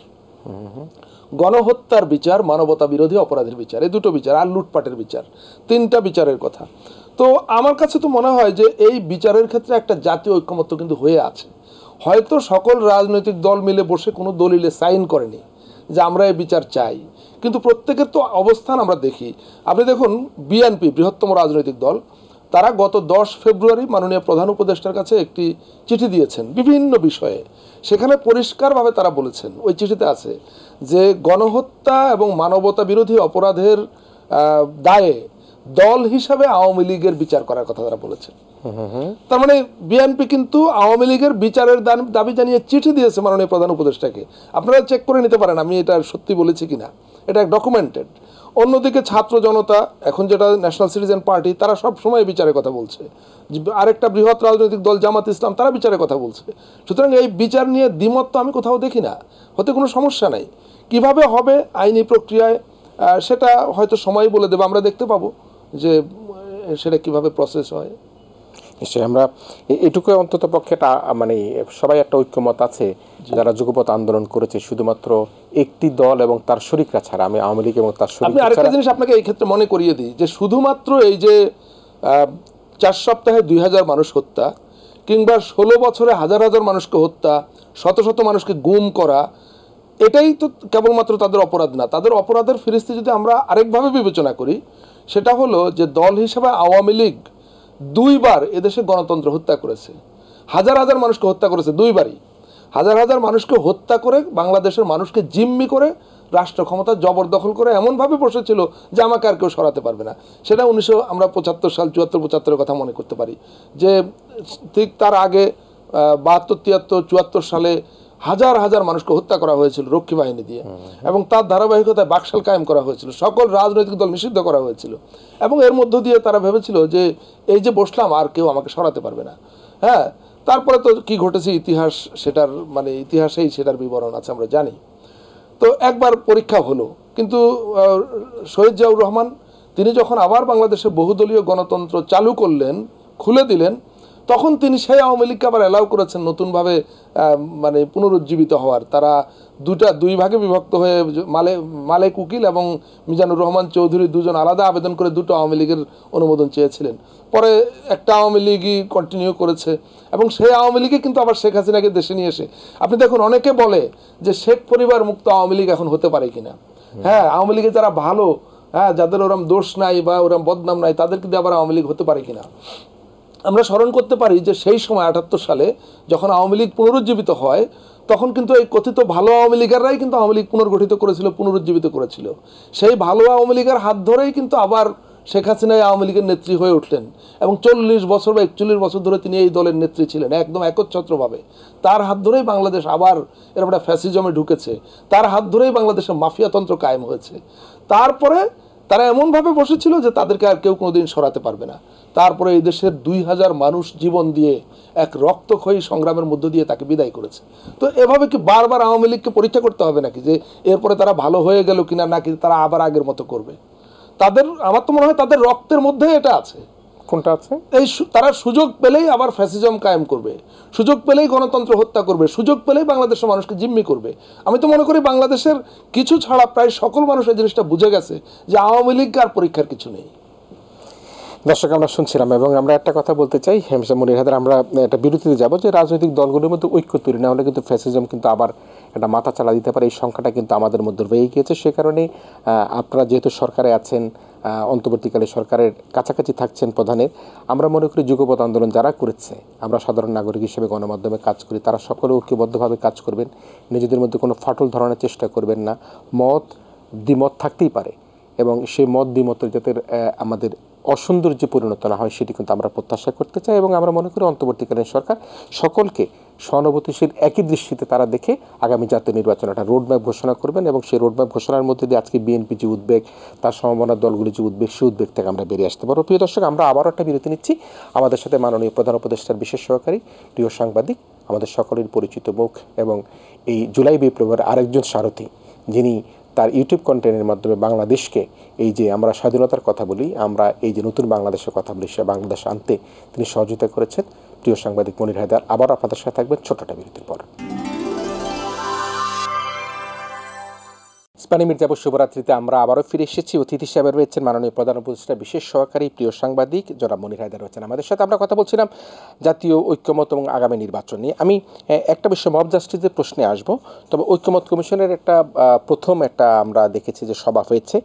গণহত্যার বিচার, মানবতা বিরোধী অপরাধের বিচার, এই দুটো বিচার, আর লুটপাটের বিচার, তিনটা বিচারের কথা। তো আমার কাছে তো মনে হয় যে এই বিচারের ক্ষেত্রে একটা জাতীয় ঐক্যমত্য কিন্তু হয়ে আছে। হয়তো সকল রাজনৈতিক দল মিলে বসে কোনো দলিলে সাইন করেনি যে আমরা এই বিচার চাই, কিন্তু প্রত্যেকের তো অবস্থান আমরা দেখি। আপনি দেখুন, বিএনপি বৃহত্তম রাজনৈতিক দল, তারা গত 10 ফেব্রুয়ারি মাননীয় প্রধান উপদেষ্টার কাছে একটি চিঠি দিয়েছেন বিভিন্ন বিষয়ে। সেখানে পরিষ্কারভাবে তারা বলেছেন, ওই চিঠিতে আছে যে গণহত্যা এবং মানবতা বিরোধী অপরাধের দায়ে দল হিসাবে আওয়ামী লীগের বিচার করার কথা তারা বলেছেন। তার মানে বিএনপি কিন্তু আওয়ামী লীগের বিচারের দাবি জানিয়ে চিঠি দিয়েছে মাননীয় প্রধান উপদেষ্টাকে। আপনারা চেক করে নিতে পারেন আমি এটা সত্যি বলেছি কিনা, এটা ডকুমেন্টেড। অন্যদিকে ছাত্র জনতা, এখন যেটা ন্যাশনাল সিটিজেন পার্টি, তারা সব সময় বিচারের কথা বলছে। আরেকটা বৃহৎ রাজনৈতিক দল জামাত ইসলাম, তারা বিচারের কথা বলছে। সুতরাং এই বিচার নিয়ে দ্বিমত তো আমি কোথাও দেখি না, হতে কোনো সমস্যা নাই। কিভাবে হবে আইনি প্রক্রিয়ায় সেটা হয়তো সময় বলে দেবে, আমরা দেখতে পাবো যে সেটা কিভাবে প্রসেস হয়। নিশ্চয়ই আমরা এটুকু অন্তত পক্ষে মানে সবাই একটা ঐক্যমত আছে যারা যুগপৎ আন্দোলন করেছে শুধুমাত্র একটি দল এবং তার শরিকরা ছাড়া, আমি আওয়ামী লীগ এবং তার আপনি আরেকটা জিনিস আপনাকে এই ক্ষেত্রে মনে করিয়ে দিই যে শুধুমাত্র এই যে 4 সপ্তাহে 2000 মানুষ হত্যা, কিংবা 16 বছরে হাজার হাজার মানুষকে হত্যা, শত শত মানুষকে গুম করা, এটাই তো কেবলমাত্র তাদের অপরাধ না। তাদের অপরাধের ফিরিস্তি যদি আমরা আরেকভাবে বিবেচনা করি, সেটা হলো যে দল হিসেবে আওয়ামী লীগ 2 বার এদেশে গণতন্ত্র হত্যা করেছে, হাজার হাজার মানুষকে হত্যা করেছে 2 বারই। হাজার হাজার মানুষকে হত্যা করে বাংলাদেশের মানুষকে জিম্মি করে রাষ্ট্র ক্ষমতা জবরদখল করে এমনভাবে বসেছিল যে আমাকে আর কেউ সরাতে পারবে না। সেটা আমরা 75 সাল 74-75-এর কথা মনে করতে পারি, যে ঠিক তার আগে 72-73-74 সালে হাজার হাজার মানুষকে হত্যা করা হয়েছিল রক্ষী বাহিনী দিয়ে, এবং তার ধারাবাহিকতায় বাকশাল কায়েম করা হয়েছিল, সকল রাজনৈতিক দল নিষিদ্ধ করা হয়েছিল, এবং এর মধ্য দিয়ে তারা ভেবেছিল যে এই যে বসলাম আর কেউ আমাকে সরাতে পারবে না। হ্যাঁ, তারপরে তো কি ঘটেছে ইতিহাস, সেটার মানে ইতিহাসেই সেটার বিবরণ আছে, আমরা জানি। তো একবার পরীক্ষা হলো, কিন্তু শহীদ জিয়াউর রহমান তিনি যখন আবার বাংলাদেশে বহুদলীয় গণতন্ত্র চালু করলেন, খুলে দিলেন, তখন তিনি সেই আওয়ামী লীগকে আবার অ্যালাউ করেছেন নতুনভাবে মানে পুনরুজ্জীবিত হওয়ার। তারা দুই ভাগে বিভক্ত হয়ে মালেক উকিল এবং মিজানুর রহমান চৌধুরী দুজন আলাদা আবেদন করে 2টো আওয়ামী লীগের অনুমোদন চেয়েছিলেন। পরে একটা আওয়ামী লীগই কন্টিনিউ করেছে, এবং সেই আওয়ামী লীগে কিন্তু আবার শেখ হাসিনাকে দেশে নিয়ে এসে, আপনি দেখুন অনেকে বলে যে শেখ পরিবার মুক্ত আওয়ামী লীগ এখন হতে পারে কিনা। হ্যাঁ, আওয়ামী লীগে যারা ভালো, হ্যাঁ, যাদের ওরম দোষ নাই বা ওরম বদনাম নাই, তাদের কিন্তু আবার আওয়ামী লীগ হতে পারে কিনা। আমরা স্মরণ করতে পারি যে সেই সময় 78 সালে যখন আওয়ামী লীগ পুনরুজ্জীবিত হয়, তখন কিন্তু এই কথিত ভালো আওয়ামী লীগেরাই কিন্তু আওয়ামী লীগ পুনর্গঠিত করেছিল, পুনরুজ্জীবিত করেছিল। সেই ভালো আওয়ামী লীগের হাত ধরেই কিন্তু আবার শেখ হাসিনা আওয়ামী লীগের নেত্রী হয়ে উঠলেন, এবং 40 বছর বা 41 বছর ধরে তিনি এই দলের নেত্রী ছিলেন একদম একচ্ছত্রভাবে। তার হাত ধরেই বাংলাদেশ আবার এরকম একটা ফ্যাসিজমে ঢুকেছে, তার হাত ধরেই বাংলাদেশের মাফিয়াতন্ত্র কায়েম হয়েছে। তারপরে তারা এমনভাবে বসেছিল যে তাদেরকে আর কেউ কোনোদিন সরাতে পারবে না। তারপরে এই দেশের 2000 মানুষ জীবন দিয়ে এক রক্তক্ষয়ী সংগ্রামের মধ্য দিয়ে তাকে বিদায় করেছে। তো এভাবে কি বারবার আওয়ামী লীগকে পরীক্ষা করতে হবে নাকি, যে এরপরে তারা ভালো হয়ে গেল কিনা, নাকি তারা আবার আগের মতো করবে? তাদের, আমার তো মনে হয় তাদের রক্তের মধ্যে এটা আছে। কোনটা আছে? তারা সুযোগ পেলেই আবার ফ্যাসিজম কায়েম করবে, সুযোগ পেলেই গণতন্ত্র হত্যা করবে, সুযোগ পেলেই বাংলাদেশের মানুষকে জিম্মি করবে। আমি তো মনে করি বাংলাদেশের কিছু ছাড়া প্রায় সকল মানুষ এই জিনিসটা বুঝে গেছে যে আওয়ামী লীগ আর পরীক্ষার কিছু নেই। দর্শক, আমরা শুনছিলাম, এবং আমরা একটা কথা বলতে চাই, হেমসা মনির হায়দার, আমরা একটা বিরতিতে যাব, যে রাজনৈতিক দলগুলোর মধ্যে ঐক্য তৈরি না হলে কিন্তু ফ্যাসিজম কিন্তু আবার একটা মাথা চালা দিতে পারে। এই সংখ্যাটা কিন্তু আমাদের মধ্যে রয়ে গিয়েছে। সে কারণে আপনারা যেহেতু সরকারে আছেন, অন্তর্বর্তীকালে সরকারের কাছাকাছি থাকছেন প্রধানের, আমরা মনে করি যুগপৎ আন্দোলন যারা করেছে, আমরা সাধারণ নাগরিক হিসেবে গণমাধ্যমে কাজ করি, তারা সকলে ঐক্যবদ্ধভাবে কাজ করবেন, নিজেদের মধ্যে কোনো ফাটল ধরানোর চেষ্টা করবেন না। দ্বিমত থাকতেই পারে, এবং সেই মত দ্বিমতের যাতে আমাদের অসৌন্দর্যে পরিণত না হয় সেটি কিন্তু আমরা প্রত্যাশা করতে চাই। এবং আমরা মনে করি অন্তর্বর্তীকালীন সরকার সকলকে সহানুভূতিশীল একই দৃষ্টিতে তারা দেখে আগামী জাতীয় নির্বাচন একটা রোডম্যাপ ঘোষণা করবেন, এবং সেই রোডম্যাপ ঘোষণার মধ্যে দিয়ে আজকে বিএনপি যে উদ্বেগ, তার সম্ভাবনার দলগুলি যে উদ্বেগ, সেই উদ্বেগ থেকে আমরা বেরিয়ে আসতে পারবো। প্রিয় দর্শক, আমরা আবারও একটা বিরতি নিচ্ছি। আমাদের সাথে মাননীয় প্রধান উপদেষ্টার বিশেষ সহকারী, প্রিয় সাংবাদিক, আমাদের সকলের পরিচিত মুখ, এবং এই জুলাই বিপ্লবের আরেকজন সারথি, যিনি তার ইউটিউব কন্টেন্টের মাধ্যমে বাংলাদেশকে, এই যে আমরা স্বাধীনতার কথা বলি, আমরা এই যে নতুন বাংলাদেশের কথা বলি, সে বাংলাদেশ আনতে তিনি সহযোগিতা করেছেন, প্রিয় সাংবাদিক মনির হায়দার। আবার আপনাদের সাথে থাকবেন ছোট্ট বিরতির পর। ইস্পানি মির্জাপুর শুভরাত্রিতে আমরা আবারও ফিরে এসেছি। অতিথি হিসেবে রয়েছেন মাননীয় প্রধান উপদেষ্টা বিশেষ সহকারী, প্রিয় সাংবাদিক জনাব মনির হায়দার রয়েছেন আমাদের সাথে। আমরা কথা বলছিলাম জাতীয় ঐক্যমত এবং আগামী নির্বাচন নিয়ে। আমি একটা বিষয় মব জাস্টিসের প্রশ্নে আসব, তবে ঐক্যমত কমিশনের প্রথম আমরা দেখেছি যে সভা হয়েছে,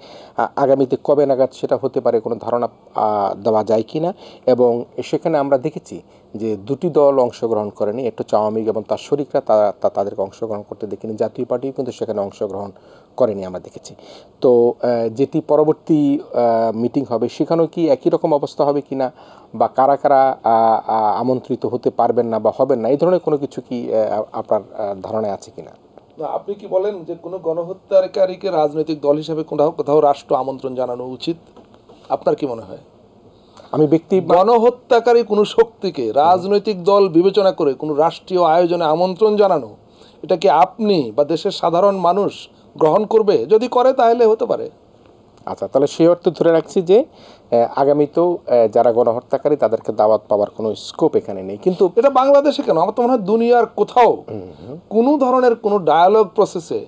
আগামীতে কবে নাগাদ সেটা হতে পারে কোনো ধারণা দেওয়া যায় কি না, এবং সেখানে আমরা দেখেছি যে 2টি দল অংশগ্রহণ করেনি, একটু আওয়ামী লীগ এবং তার শরিকরা তাদেরকে অংশগ্রহণ করতে দেখিনি, জাতীয় পার্টিও কিন্তু সেখানে অংশগ্রহণ করেনি আমরা দেখেছি। তো যেটি পরবর্তী মিটিং হবে সেখানেও কি একই রকম অবস্থা হবে কিনা, বা কারা কারা আমন্ত্রিত হতে পারবেন না বা হবেন না, এই ধরনের কোনো কিছু কি আপনার ধারণায় আছে কিনা? না, আপনি কি বলেন যে কোনো গণহত্যাকারীকে রাজনৈতিক দল হিসেবে কোথাও কোথাও রাষ্ট্র আমন্ত্রণ জানানো উচিত? আপনার কি মনে হয়? আমি ব্যক্তি গণহত্যাকারী কোনো শক্তিকে রাজনৈতিক দল বিবেচনা করে কোনো রাষ্ট্রীয় আয়োজনে আমন্ত্রণ জানানো, এটা কি আপনি বা দেশের সাধারণ মানুষ গ্রহণ করবে? যদি করে তাহলে হতে পারে। আচ্ছা, তাহলে সেই অর্থে ধরে রাখছি যে আগামীতেও যারা গণহত্যাকারী তাদেরকে দাওয়াত পাওয়ার কোনো স্কোপ এখানে নেই। কিন্তু এটা বাংলাদেশে কেন, আমার তো মনে হয় দুনিয়ার কোথাও কোনো ধরনের কোনো ডায়ালগ প্রসেসে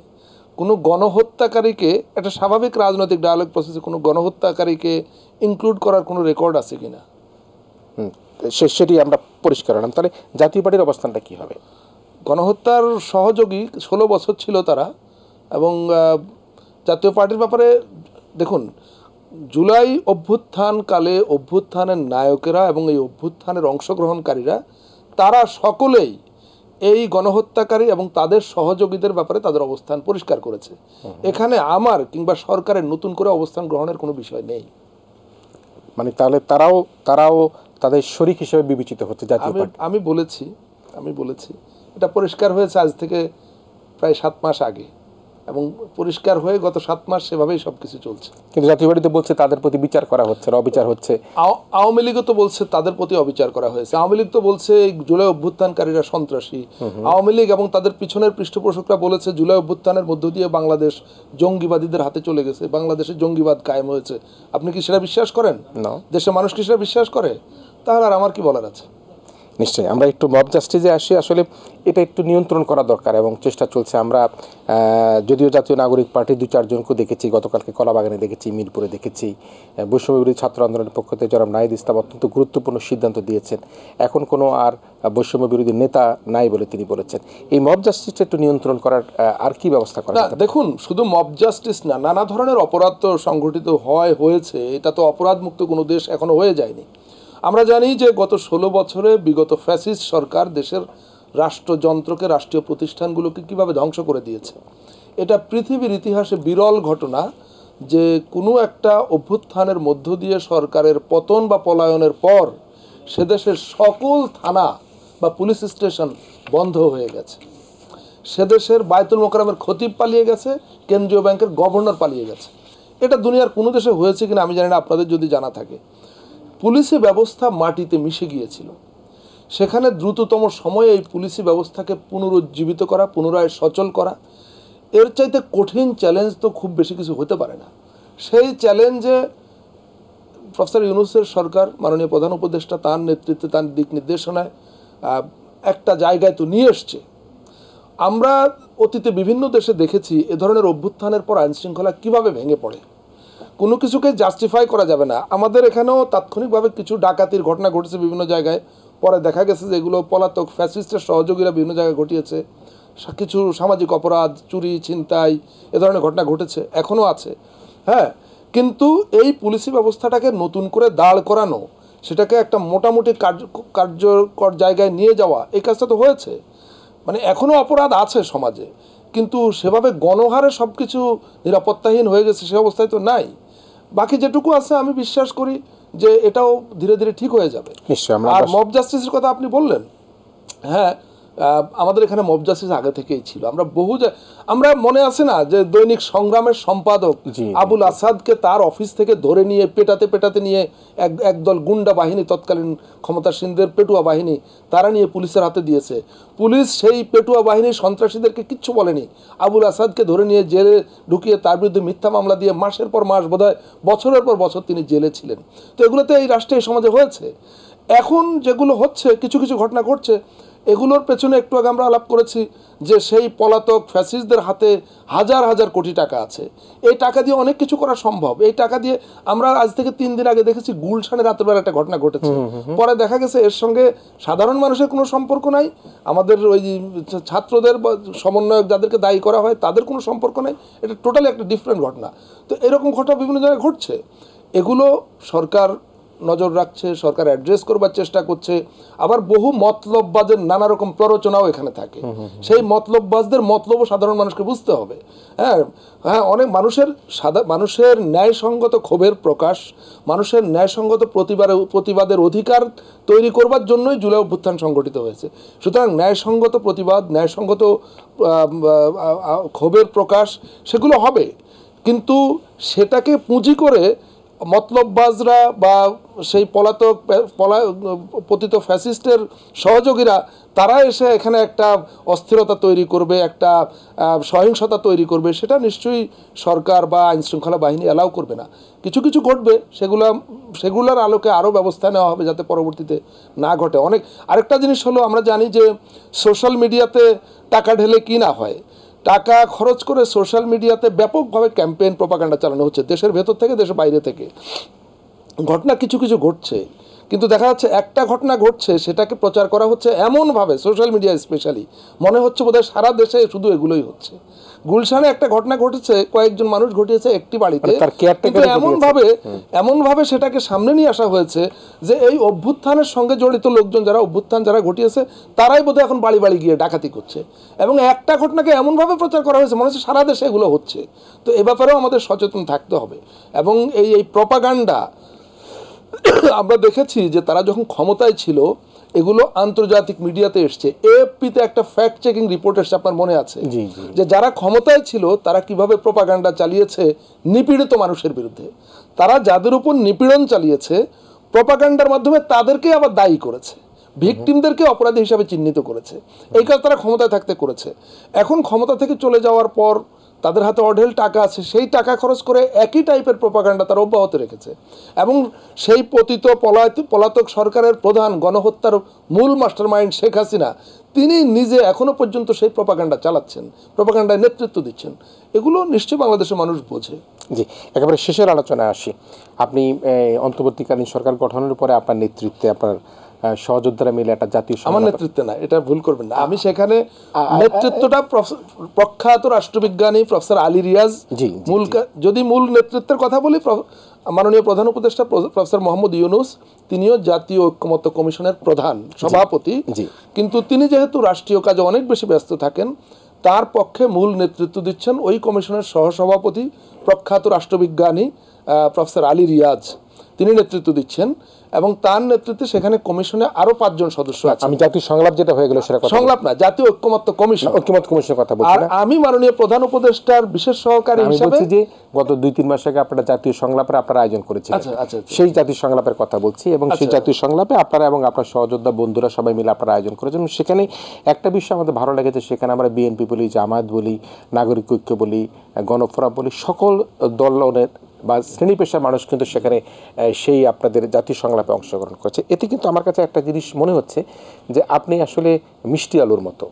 কোনো গণহত্যাকারীকে, একটা স্বাভাবিক রাজনৈতিক ডায়ালগ প্রসেসে কোনো গণহত্যাকারীকে ইনক্লুড করার কোনো রেকর্ড আছে কিনা? সেটি আমরা পরিষ্কার হলাম। তাহলে জাতীয় পার্টির অবস্থানটা কি হবে? গণহত্যার সহযোগী 16 বছর ছিল তারা, এবং জাতীয় পার্টির ব্যাপারে দেখুন, জুলাই অভ্যুত্থানকালে অভ্যুত্থানের নায়কেরা এবং এই অভ্যুত্থানের অংশগ্রহণকারীরা তারা সকলেই এই গণহত্যাকারী এবং তাদের সহযোগীদের ব্যাপারে তাদের অবস্থান পরিষ্কার করেছে। এখানে আমার কিংবা সরকারের নতুন করে অবস্থান গ্রহণের কোনো বিষয় নেই। মানে তাহলে তারাও তাদের শরিক হিসেবে বিবেচিত হচ্ছে জাতীয় পার্টি। আমি বলেছি এটা পরিষ্কার হয়েছে আজ থেকে প্রায় 7 মাস আগে, এবং পরিষ্কার হয়ে গত 7 মাস সেভাবেই সব কিছু চলছে। কিন্তু জাতীয় পার্টি তো বলছে তাদের প্রতি বিচার করা হচ্ছে, অবিচার হচ্ছে। আওয়ামী লীগও তো বলছে তাদের প্রতি অবিচার করা হয়েছে। আওয়ামী লীগ তো বলছে জুলাই অভ্যুত্থানকারীরা সন্ত্রাসী। আওয়ামী লীগ এবং তাদের পিছনের পৃষ্ঠপোষকরা বলেছে জুলাই অভ্যুত্থানের মধ্য দিয়ে বাংলাদেশ জঙ্গিবাদীদের হাতে চলে গেছে, বাংলাদেশে জঙ্গিবাদ কায়েম হয়েছে। আপনি কি সেটা বিশ্বাস করেন? না। দেশের মানুষ কি সেটা বিশ্বাস করে? তাহলে আর আমার কি বলার আছে? নিশ্চয়ই আমরা একটু মব জাস্টিসে আসি। আসলে এটা একটু নিয়ন্ত্রণ করা দরকার এবং চেষ্টা চলছে। আমরা যদিও জাতীয় নাগরিক পার্টি 2-4 জনকে দেখেছি, গতকালকে কলাবাগানে দেখেছি, মিরপুরে দেখেছি। বৈষম্য বিরোধী ছাত্র আন্দোলনের পক্ষ থেকে জনাব নাহিদ ইসলাম অত্যন্ত গুরুত্বপূর্ণ সিদ্ধান্ত দিয়েছেন। এখন কোনো আর বৈষম্য বিরোধী নেতা নাই বলে তিনি বলেছেন। এই মব জাস্টিসটা একটু নিয়ন্ত্রণ করার আর কি ব্যবস্থা করা না, দেখুন, শুধু মব জাস্টিস না, নানা ধরনের অপরাধ তো সংঘটিত হয়েছে। এটা তো অপরাধ মুক্ত কোনো দেশ এখনো হয়ে যায়নি। আমরা জানি যে গত 16 বছরে বিগত ফ্যাসিস্ট সরকার দেশের রাষ্ট্রযন্ত্রকে, রাষ্ট্রীয় প্রতিষ্ঠানগুলোকে কিভাবে ধ্বংস করে দিয়েছে। এটা পৃথিবীর ইতিহাসে বিরল ঘটনা যে কোনো একটা অভ্যুত্থানের মধ্য দিয়ে সরকারের পতন বা পলায়নের পর সে দেশের সকল থানা বা পুলিশ স্টেশন বন্ধ হয়ে গেছে। সে দেশের বায়তুল মোকাররমের খতিব পালিয়ে গেছে, কেন্দ্রীয় ব্যাংকের গভর্নর পালিয়ে গেছে। এটা দুনিয়ার কোনো দেশে হয়েছে কিনা আমি জানি না, আপনাদের যদি জানা থাকে। পুলিশি ব্যবস্থা মাটিতে মিশে গিয়েছিল। সেখানে দ্রুততম সময়ে এই পুলিশি ব্যবস্থাকে পুনরুজ্জীবিত করা, পুনরায় সচল করা, এর চাইতে কঠিন চ্যালেঞ্জ তো খুব বেশি কিছু হতে পারে না। সেই চ্যালেঞ্জে প্রফেসর ইউনূসের সরকার, মাননীয় প্রধান উপদেষ্টা তার নেতৃত্বে, তার দিক নির্দেশনায় একটা জায়গায় তো নিয়ে এসছে। আমরা অতীতে বিভিন্ন দেশে দেখেছি এ ধরনের অভ্যুত্থানের পর আইনশৃঙ্খলা কীভাবে ভেঙে পড়ে। কোনো কিছুকে জাস্টিফাই করা যাবে না। আমাদের এখানেও তাৎক্ষণিকভাবে কিছু ডাকাতির ঘটনা ঘটেছে বিভিন্ন জায়গায়, পরে দেখা গেছে যে এগুলো পলাতক ফ্যাসিস্টের সহযোগীরা বিভিন্ন জায়গায় ঘটিয়েছে। কিছু সামাজিক অপরাধ, চুরি, ছিনতাই, এ ধরনের ঘটনা ঘটেছে, এখনও আছে। হ্যাঁ, কিন্তু এই পুলিশি ব্যবস্থাটাকে নতুন করে দাঁড় করানো, সেটাকে একটা মোটামুটি কার্যকর জায়গায় নিয়ে যাওয়া, এই কাজটা তো হয়েছে। মানে এখনও অপরাধ আছে সমাজে, কিন্তু সেভাবে গণহারে সব কিছু নিরাপত্তাহীন হয়ে গেছে সে অবস্থায় তো নাই। বাকি যেটুকু আছে আমি বিশ্বাস করি যে এটাও ধীরে ধীরে ঠিক হয়ে যাবে। আর মব জাস্টিসের কথা আপনি বললেন, হ্যাঁ, আমাদের এখানে মব জাস্টিস আগে থেকেই ছিল। আমরা মনে আছে না যে দৈনিক সংগ্রামের সম্পাদক আবুল আসাদকে তার অফিস থেকে ধরে নিয়ে পেটাতে নিয়ে একদল গুন্ডা বাহিনী, তৎকালীন ক্ষমতাসীনদের পেটুয়া বাহিনী, তারা নিয়ে পুলিশের হাতে দিয়েছে। পুলিশ সেই পেটুয়া বাহিনীর সন্ত্রাসীদেরকে কিচ্ছু বলেনি। আবুল আসাদকে ধরে নিয়ে জেলে ঢুকিয়ে তার বিরুদ্ধে মিথ্যা মামলা দিয়ে মাসের পর মাস, বোধহয় বছরের পর বছর তিনি জেলে ছিলেন। তো এগুলোতে এই রাষ্ট্রে, এই সমাজে হয়েছে। এখন যেগুলো হচ্ছে, কিছু কিছু ঘটনা ঘটছে, এগুলোর পেছনে একটু আগে আমরা আলাপ করেছি যে সেই পলাতক ফ্যাসিস্টদের হাতে হাজার হাজার কোটি টাকা আছে। এই টাকা দিয়ে অনেক কিছু করা সম্ভব। এই টাকা দিয়ে আমরা আজ থেকে 3 দিন আগে দেখেছি গুলশানে রাতের বেলা একটা ঘটনা ঘটেছে। পরে দেখা গেছে এর সঙ্গে সাধারণ মানুষের কোনো সম্পর্ক নাই, আমাদের ওই ছাত্রদের সমন্বয়ক যাদেরকে দায়ী করা হয় তাদের কোনো সম্পর্ক নাই। এটা টোটালি একটা ডিফারেন্ট ঘটনা। তো এরকম ঘটনা বিভিন্ন জায়গায় ঘটছে। এগুলো সরকার নজর রাখছে, সরকার অ্যাড্রেস করবার চেষ্টা করছে, আবার বহু মতলববাদের নানা রকম প্ররোচনাও এখানে থাকে। সেই মতলববাজদের মতলবও সাধারণ মানুষকে বুঝতে হবে। হ্যাঁ হ্যাঁ, অনেক মানুষের ন্যায়সঙ্গত ক্ষোভের প্রকাশ, মানুষের ন্যায়সঙ্গত প্রতিবাদের অধিকার তৈরি করবার জন্যই জুলাই অভ্যুত্থান সংগঠিত হয়েছে। সুতরাং ন্যায়সঙ্গত প্রতিবাদ, ন্যায়সঙ্গত ক্ষোভের প্রকাশ সেগুলো হবে, কিন্তু সেটাকে পুঁজি করে মতলববাজরা বা সেই পতিত ফ্যাসিস্টের সহযোগীরা তারা এসে এখানে একটা অস্থিরতা তৈরি করবে, একটা সহিংসতা তৈরি করবে, সেটা নিশ্চয়ই সরকার বা আইনশৃঙ্খলা বাহিনী অ্যালাউ করবে না। কিছু কিছু ঘটবে, সেগুলোর আলোকে আরও ব্যবস্থা নেওয়া হবে যাতে পরবর্তীতে না ঘটে। আরেকটা জিনিস হলো, আমরা জানি যে সোশ্যাল মিডিয়াতে টাকা ঢেলে কি না হয়, টাকা খরচ করে সোশ্যাল মিডিয়াতে ব্যাপকভাবে ক্যাম্পেইন প্রপাগান্ডা চালানো হচ্ছে, দেশের ভেতর থেকে দেশের বাইরে থেকে। ঘটনা কিছু কিছু ঘটছে, কিন্তু দেখা যাচ্ছে একটা ঘটনা ঘটছে, সেটাকে প্রচার করা হচ্ছে এমনভাবে সোশ্যাল মিডিয়া স্পেশালি, মনে হচ্ছে বোধহয় সারা দেশে শুধু এগুলোই হচ্ছে। গুলশানে একটা ঘটনা ঘটেছে, কয়েকজন মানুষ ঘটিয়েছে একটি বাড়িতে, কিন্তু এমনভাবে সেটাকে সামনে নিয়ে আসা হয়েছে যে এই অভ্যুত্থানের সঙ্গে জড়িত লোকজন, অভ্যুত্থান যারা ঘটিয়েছে, তারাই বোধহয় এখন বাড়ি বাড়ি গিয়ে ডাকাতি করছে, এবং একটা ঘটনাকে এমনভাবে প্রচার করা হয়েছে মনে হচ্ছে সারা দেশে এগুলো হচ্ছে। তো এ ব্যাপারেও আমাদের সচেতন থাকতে হবে। এবং এই প্রপাগান্ডা আমরা দেখেছি যে তারা যখন ক্ষমতায় ছিল, এগুলো আন্তর্জাতিক মিডিয়াতে এসছে। এএফপিতে একটা ফ্যাক্ট চেকিং রিপোর্ট এসছে, আপনার মনে আছে, যে যারা ক্ষমতায় ছিল তারা কিভাবে প্রপাগান্ডা চালিয়েছে নিপীড়িত মানুষের বিরুদ্ধে। তারা যাদের উপর নিপীড়ন চালিয়েছে, প্রপাগান্ডার মাধ্যমে তাদেরকে আবার দায়ী করেছে, ভিকটিমদেরকে অপরাধী হিসাবে চিহ্নিত করেছে। এই কাজ তারা ক্ষমতায় থাকতে করেছে। এখন ক্ষমতা থেকে চলে যাওয়ার পর তাদের হাতে অঢেল টাকা আছে, সেই টাকা খরচ করে একই টাইপের প্রপাগান্ডা তারা অব্যাহত রেখেছে। এবং সেই পলাতক সরকারের প্রধান, গণহত্যার মূল মাস্টারমাইন্ড শেখ হাসিনা, তিনি নিজে এখনো পর্যন্ত সেই প্রপাগান্ডা চালাচ্ছেন, প্রপাগান্ডায় নেতৃত্ব দিচ্ছেন। এগুলো নিশ্চয়ই বাংলাদেশের মানুষ বোঝে। জি, একেবারে শেষের আলোচনায় আসি। আপনি অন্তর্বর্তীকালীন সরকার গঠনের পরে আপনার নেতৃত্বে আপনার সহযোদ্ধারা মিলে একটা জাতীয়, আমার নেতৃত্বে না, এটা ভুল করবেন না, আমি সেখানে নেতৃত্বটা প্রখ্যাত রাষ্ট্রবিজ্ঞানী প্রফেসর আলী রিয়াজ, যদি মূল নেতৃত্বের কথা বলি, মাননীয় প্রধান উপদেষ্টা প্রফেসর মোহাম্মদ ইউনুস, তিনিও জাতীয় ঐক্যমত্য কমিশনের প্রধান সভাপতি, কিন্তু তিনি যেহেতু রাষ্ট্রীয় কাজে অনেক বেশি ব্যস্ত থাকেন, তার পক্ষে মূল নেতৃত্ব দিচ্ছেন ওই কমিশনের সহসভাপতি প্রখ্যাত রাষ্ট্রবিজ্ঞানী প্রফেসর আলী রিয়াজ, তিনি নেতৃত্ব দিচ্ছেন। এবং তার নেতৃত্বে সেখানে কমিশনে আরো 5 জন সদস্য আছে। আমি জাতীয় সংলাপ যেটা হয়ে গেল সেটা সংলাপ না, জাতীয় ঐক্যমত্য কমিশন, ঐক্যমত্য কমিশনের কথা বলছি। আর আমি মাননীয় প্রধান উপদেষ্টার বিশেষ সহকারী হিসেবে যে গত 2-3 মাস আগে আপনারা জাতীয় সংলাপের আপনারা আয়োজন করেছিলেন, সেই জাতীয় সংলাপের কথা বলছি। এবং সেই জাতীয় সংলাপে আপনারা এবং আপনার সহযোদ্ধা বন্ধুরা সবাই মিলে আপনারা আয়োজন করেছেন। সেখানে একটা বিষয় আমাদের ভালো লেগেছে, সেখানে আমরা বিএনপি বলি, জামায়াত বলি, নাগরিক ঐক্য বলি, গণফোরাম বলি, সকল দলের বা শ্রেণী পেশার মানুষ কিন্তু সেখানে সেই আপনাদের জাতীয় সংলাপে অংশগ্রহণ করছে। এতে কিন্তু আমার কাছে একটা জিনিস মনে হচ্ছে যে আপনি আসলে মিষ্টি আলুর মতো,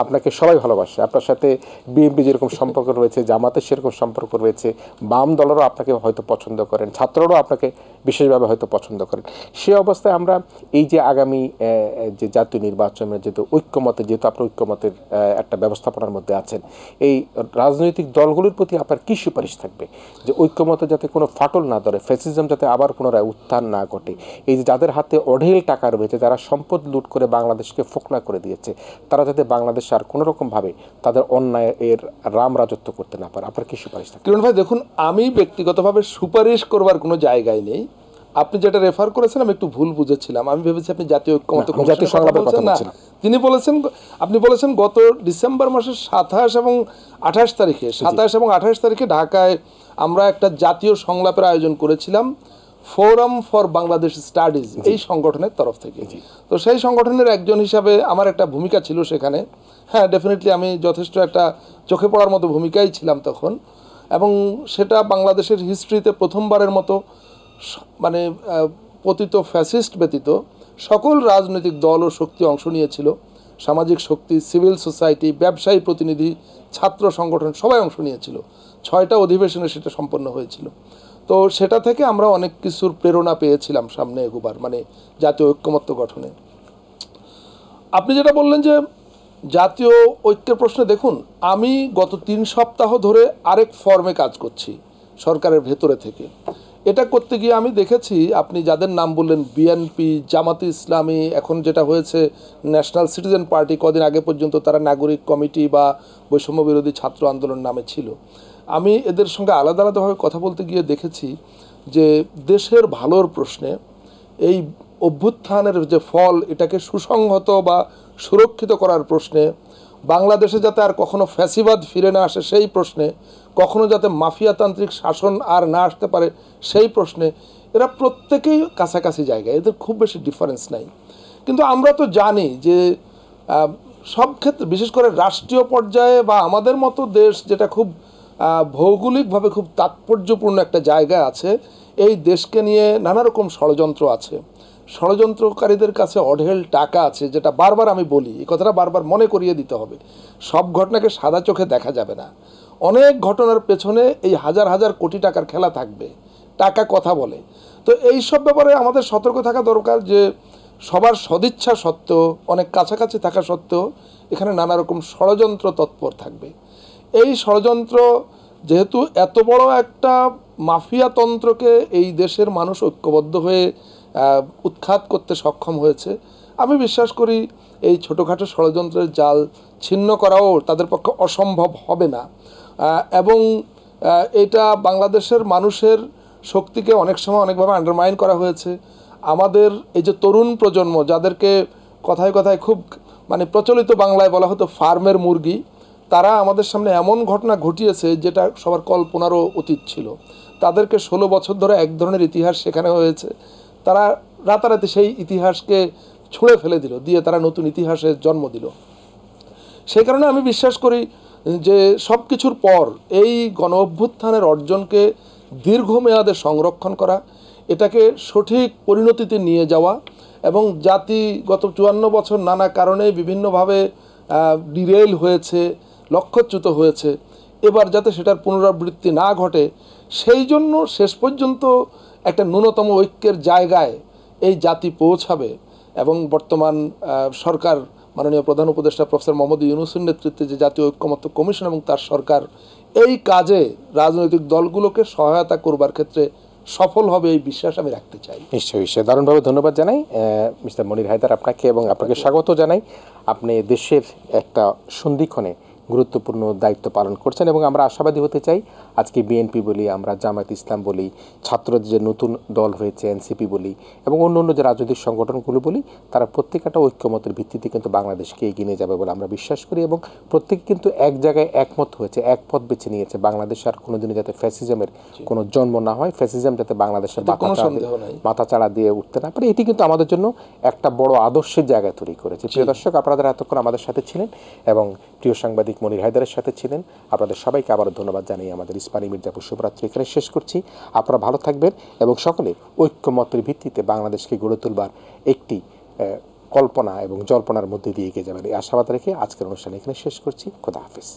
আপনাকে সবাই ভালোবাসে। আপনার সাথে বিএনপি যেরকম সম্পর্ক রয়েছে, জামাতের সেরকম সম্পর্ক রয়েছে, বাম দলেরও আপনাকে হয়তো পছন্দ করেন, ছাত্ররাও আপনাকে বিশেষভাবে হয়তো পছন্দ করেন। সে অবস্থায় আমরা এই যে আগামী যে জাতীয় নির্বাচনের যেহেতু ঐক্যমতে, যেহেতু আপনার ঐক্যমতের একটা ব্যবস্থাপনার মধ্যে আছেন, এই রাজনৈতিক দলগুলোর প্রতি আপনার কী সুপারিশ থাকবে যে ঐক্যমতে যাতে কোনো ফাটল না ধরে, ফ্যাসিজম যাতে আবার পুনরায় উত্থান না ঘটে, এই যে যাদের হাতে অঢেল টাকা রয়েছে, যারা সম্পদ লুট করে বাংলাদেশকে ফোকলা করে দিয়েছে, তারা যাতে বাংলাদেশ আর কোনো রকমভাবে তাদের অন্যায়ের রাম রাজত্ব করতে না পারে, আপনার কি সুপারিশ থাকে? কিরণ ভাই, দেখুন, আমি ব্যক্তিগতভাবে সুপারিশ করবার কোনো জায়গায় নেই। আপনি যেটা রেফার করেছেন আমি একটু ভুল বুঝেছিলাম, আমি ভেবেছি আপনি জাতীয় ঐক্যমত্য জাতীয় সংলাপের কথা বলছেন। না, আপনি বলেছেন গত ডিসেম্বর মাসের 27 এবং 28 তারিখে, 27 এবং 28 তারিখে ঢাকায় আমরা একটা জাতীয় সংলাপের আয়োজন করেছিলাম ফোরাম ফর বাংলাদেশ স্টাডিজ, এই সংগঠনের তরফ থেকে। তো সেই সংগঠনের একজন হিসাবে আমার একটা ভূমিকা ছিল সেখানে। হ্যাঁ, ডেফিনেটলি আমি যথেষ্ট একটা চোখে পড়ার মতো ভূমিকাই ছিলাম তখন। এবং সেটা বাংলাদেশের হিস্ট্রিতে প্রথমবারের মতো, মানে পতিত ফ্যাসিস্ট ব্যতীত সকল রাজনৈতিক দল ও শক্তি অংশ নিয়েছিল। সামাজিক শক্তি, সিভিল সোসাইটি, ব্যবসায়ী প্রতিনিধি, ছাত্র সংগঠন সবাই অংশ নিয়েছিল। 6টা অধিবেশনে সেটা সম্পন্ন হয়েছিল। তো সেটা থেকে আমরা অনেক কিছুর প্রেরণা পেয়েছিলাম সামনে এগোবার, মানে জাতীয় ঐক্যমত্য গঠনে। আপনি যেটা বললেন যে জাতীয় ঐক্যের প্রশ্নে, দেখুন, আমি গত 3 সপ্তাহ ধরে আরেক ফর্মে কাজ করছি সরকারের ভেতরে থেকে, এটা করতে গিয়ে আমি দেখেছি আপনি যাদের নাম বললেন, বিএনপি, জামাতে ইসলামী, এখন যেটা হয়েছে ন্যাশনাল সিটিজেন পার্টি, কদিন আগে পর্যন্ত তারা নাগরিক কমিটি বা বৈষম্য বিরোধী ছাত্র আন্দোলন নামে ছিল। আমি এদের সঙ্গে আলাদা আলাদাভাবে কথা বলতে গিয়ে দেখেছি যে দেশের ভালোর প্রশ্নে, এই অভ্যুত্থানের যে ফল এটাকে সুসংহত বা সুরক্ষিত করার প্রশ্নে, বাংলাদেশে যাতে আর কখনো ফ্যাসিবাদ ফিরে না আসে সেই প্রশ্নে, কখনো যাতে মাফিয়াতান্ত্রিক শাসন আর না আসতে পারে সেই প্রশ্নে, এরা প্রত্যেকেই কাছাকাছি জায়গায়, এদের খুব বেশি ডিফারেন্স নাই। কিন্তু আমরা তো জানি যে সব ক্ষেত্রে, বিশেষ করে রাষ্ট্রীয় পর্যায়ে বা আমাদের মতো দেশ যেটা খুব ভৌগোলিকভাবে খুব তাৎপর্যপূর্ণ একটা জায়গা আছে, এই দেশকে নিয়ে নানা রকম ষড়যন্ত্র আছে, ষড়যন্ত্রকারীদের কাছে অঢেল টাকা আছে, যেটা বারবার আমি বলি, এই কথাটা বারবার মনে করিয়ে দিতে হবে। সব ঘটনাকে সাদা চোখে দেখা যাবে না, অনেক ঘটনার পেছনে এই হাজার হাজার কোটি টাকার খেলা থাকবে, টাকা কথা বলে। তো এই সব ব্যাপারে আমাদের সতর্ক থাকা দরকার যে সবার সদিচ্ছা সত্ত্বেও, অনেক কাছাকাছি থাকা সত্ত্বেও এখানে নানা রকম ষড়যন্ত্র তৎপর থাকবে। এই ষড়যন্ত্র যেহেতু এত বড় একটা মাফিয়াতন্ত্রকে এই দেশের মানুষ ঐক্যবদ্ধ হয়ে উৎখাত করতে সক্ষম হয়েছে, আমি বিশ্বাস করি এই ছোটোখাটো ষড়যন্ত্রের জাল ছিন্ন করাও তাদের পক্ষে অসম্ভব হবে না। এবং এটা বাংলাদেশের মানুষের শক্তিকে অনেক সময় অনেকভাবে আন্ডারমাইন করা হয়েছে। আমাদের এই যে তরুণ প্রজন্ম, যাদেরকে কথায় কথায় খুব মানে প্রচলিত বাংলায় বলা হতো ফার্মের মুরগি, তারা আমাদের সামনে এমন ঘটনা ঘটিয়েছে যেটা সবার কল্পনারও অতীত ছিল। তাদেরকে 16 বছর ধরে এক ধরনের ইতিহাস শেখানো হয়েছে, তারা রাতারাতি সেই ইতিহাসকে ছুঁড়ে ফেলে দিল, দিয়ে তারা নতুন ইতিহাসের জন্ম দিল। সেই কারণে আমি বিশ্বাস করি যে সব কিছুর পর এই গণ অভ্যুত্থানের অর্জনকে দীর্ঘমেয়াদে সংরক্ষণ করা, এটাকে সঠিক পরিণতিতে নিয়ে যাওয়া, এবং জাতি গত 54 বছর নানা কারণে বিভিন্নভাবে ডিরেল হয়েছে, লক্ষ্যচ্যুত হয়েছে, এবার যাতে সেটার পুনরাবৃত্তি না ঘটে সেই জন্য শেষ পর্যন্ত একটা ন্যূনতম ঐক্যের জায়গায় এই জাতি পৌঁছাবে। এবং বর্তমান সরকার, মাননীয় প্রধান উপদেষ্টা প্রফেসর মোহাম্মদ ইউনূসের নেতৃত্বে যে জাতীয় ঐক্যমত্য কমিশন এবং তার সরকার এই কাজে রাজনৈতিক দলগুলোকে সহায়তা করবার ক্ষেত্রে সফল হবে, এই বিশ্বাস আমি রাখতে চাই। নিশ্চয়ই, দারুণভাবে ধন্যবাদ জানাই মিস্টার মনির হায়দার আপনাকে, এবং আপনাকে স্বাগত জানাই। আপনি দেশের একটা সন্ধিক্ষণে গুরুত্বপূর্ণ দায়িত্ব পালন করছেন, এবং আমরা আশাবাদী হতে চাই আজকে বিএনপি বলি, আমরা জামায়াত ইসলাম বলি, ছাত্রদের যে নতুন দল হয়েছে এনসিপি বলি, এবং অন্য অন্য যে রাজনৈতিক সংগঠনগুলো বলি, তারা প্রত্যেকটা ঐক্যমতের ভিত্তিতে কিন্তু বাংলাদেশকে এগিয়ে নিয়ে যাবে বলে আমরা বিশ্বাস করি। এবং প্রত্যেকে কিন্তু এক জায়গায় একমত হয়েছে, এক পথ বেছে নিয়েছে, বাংলাদেশ আর কোনোদিনও যাতে ফ্যাসিজমের কোনো জন্ম না হয়, ফ্যাসিজম যাতে বাংলাদেশের মাথা চাড়া দিয়ে উঠতে না পারে, এটি কিন্তু আমাদের জন্য একটা বড় আদর্শের জায়গা তৈরি করেছে। প্রিয় দর্শক, আপনারা এতক্ষণ আমাদের সাথে ছিলেন এবং প্রিয় সাংবাদিক মনির হায়দারের সাথে ছিলেন, আপনাদের সবাইকে আবারও ধন্যবাদ জানিয়ে আমাদের ইস্পানী মির্জাপুর শুভরাত্রি এখানে শেষ করছি। আপনারা ভালো থাকবেন এবং সকলে ঐক্যমতের ভিত্তিতে বাংলাদেশকে গড়ে তুলবার একটি কল্পনা এবং জল্পনার মধ্যে দিয়ে এগিয়ে যাবেন, এই আশাবাদ রেখে আজকের অনুষ্ঠান এখানে শেষ করছি। খোদা হাফেজ।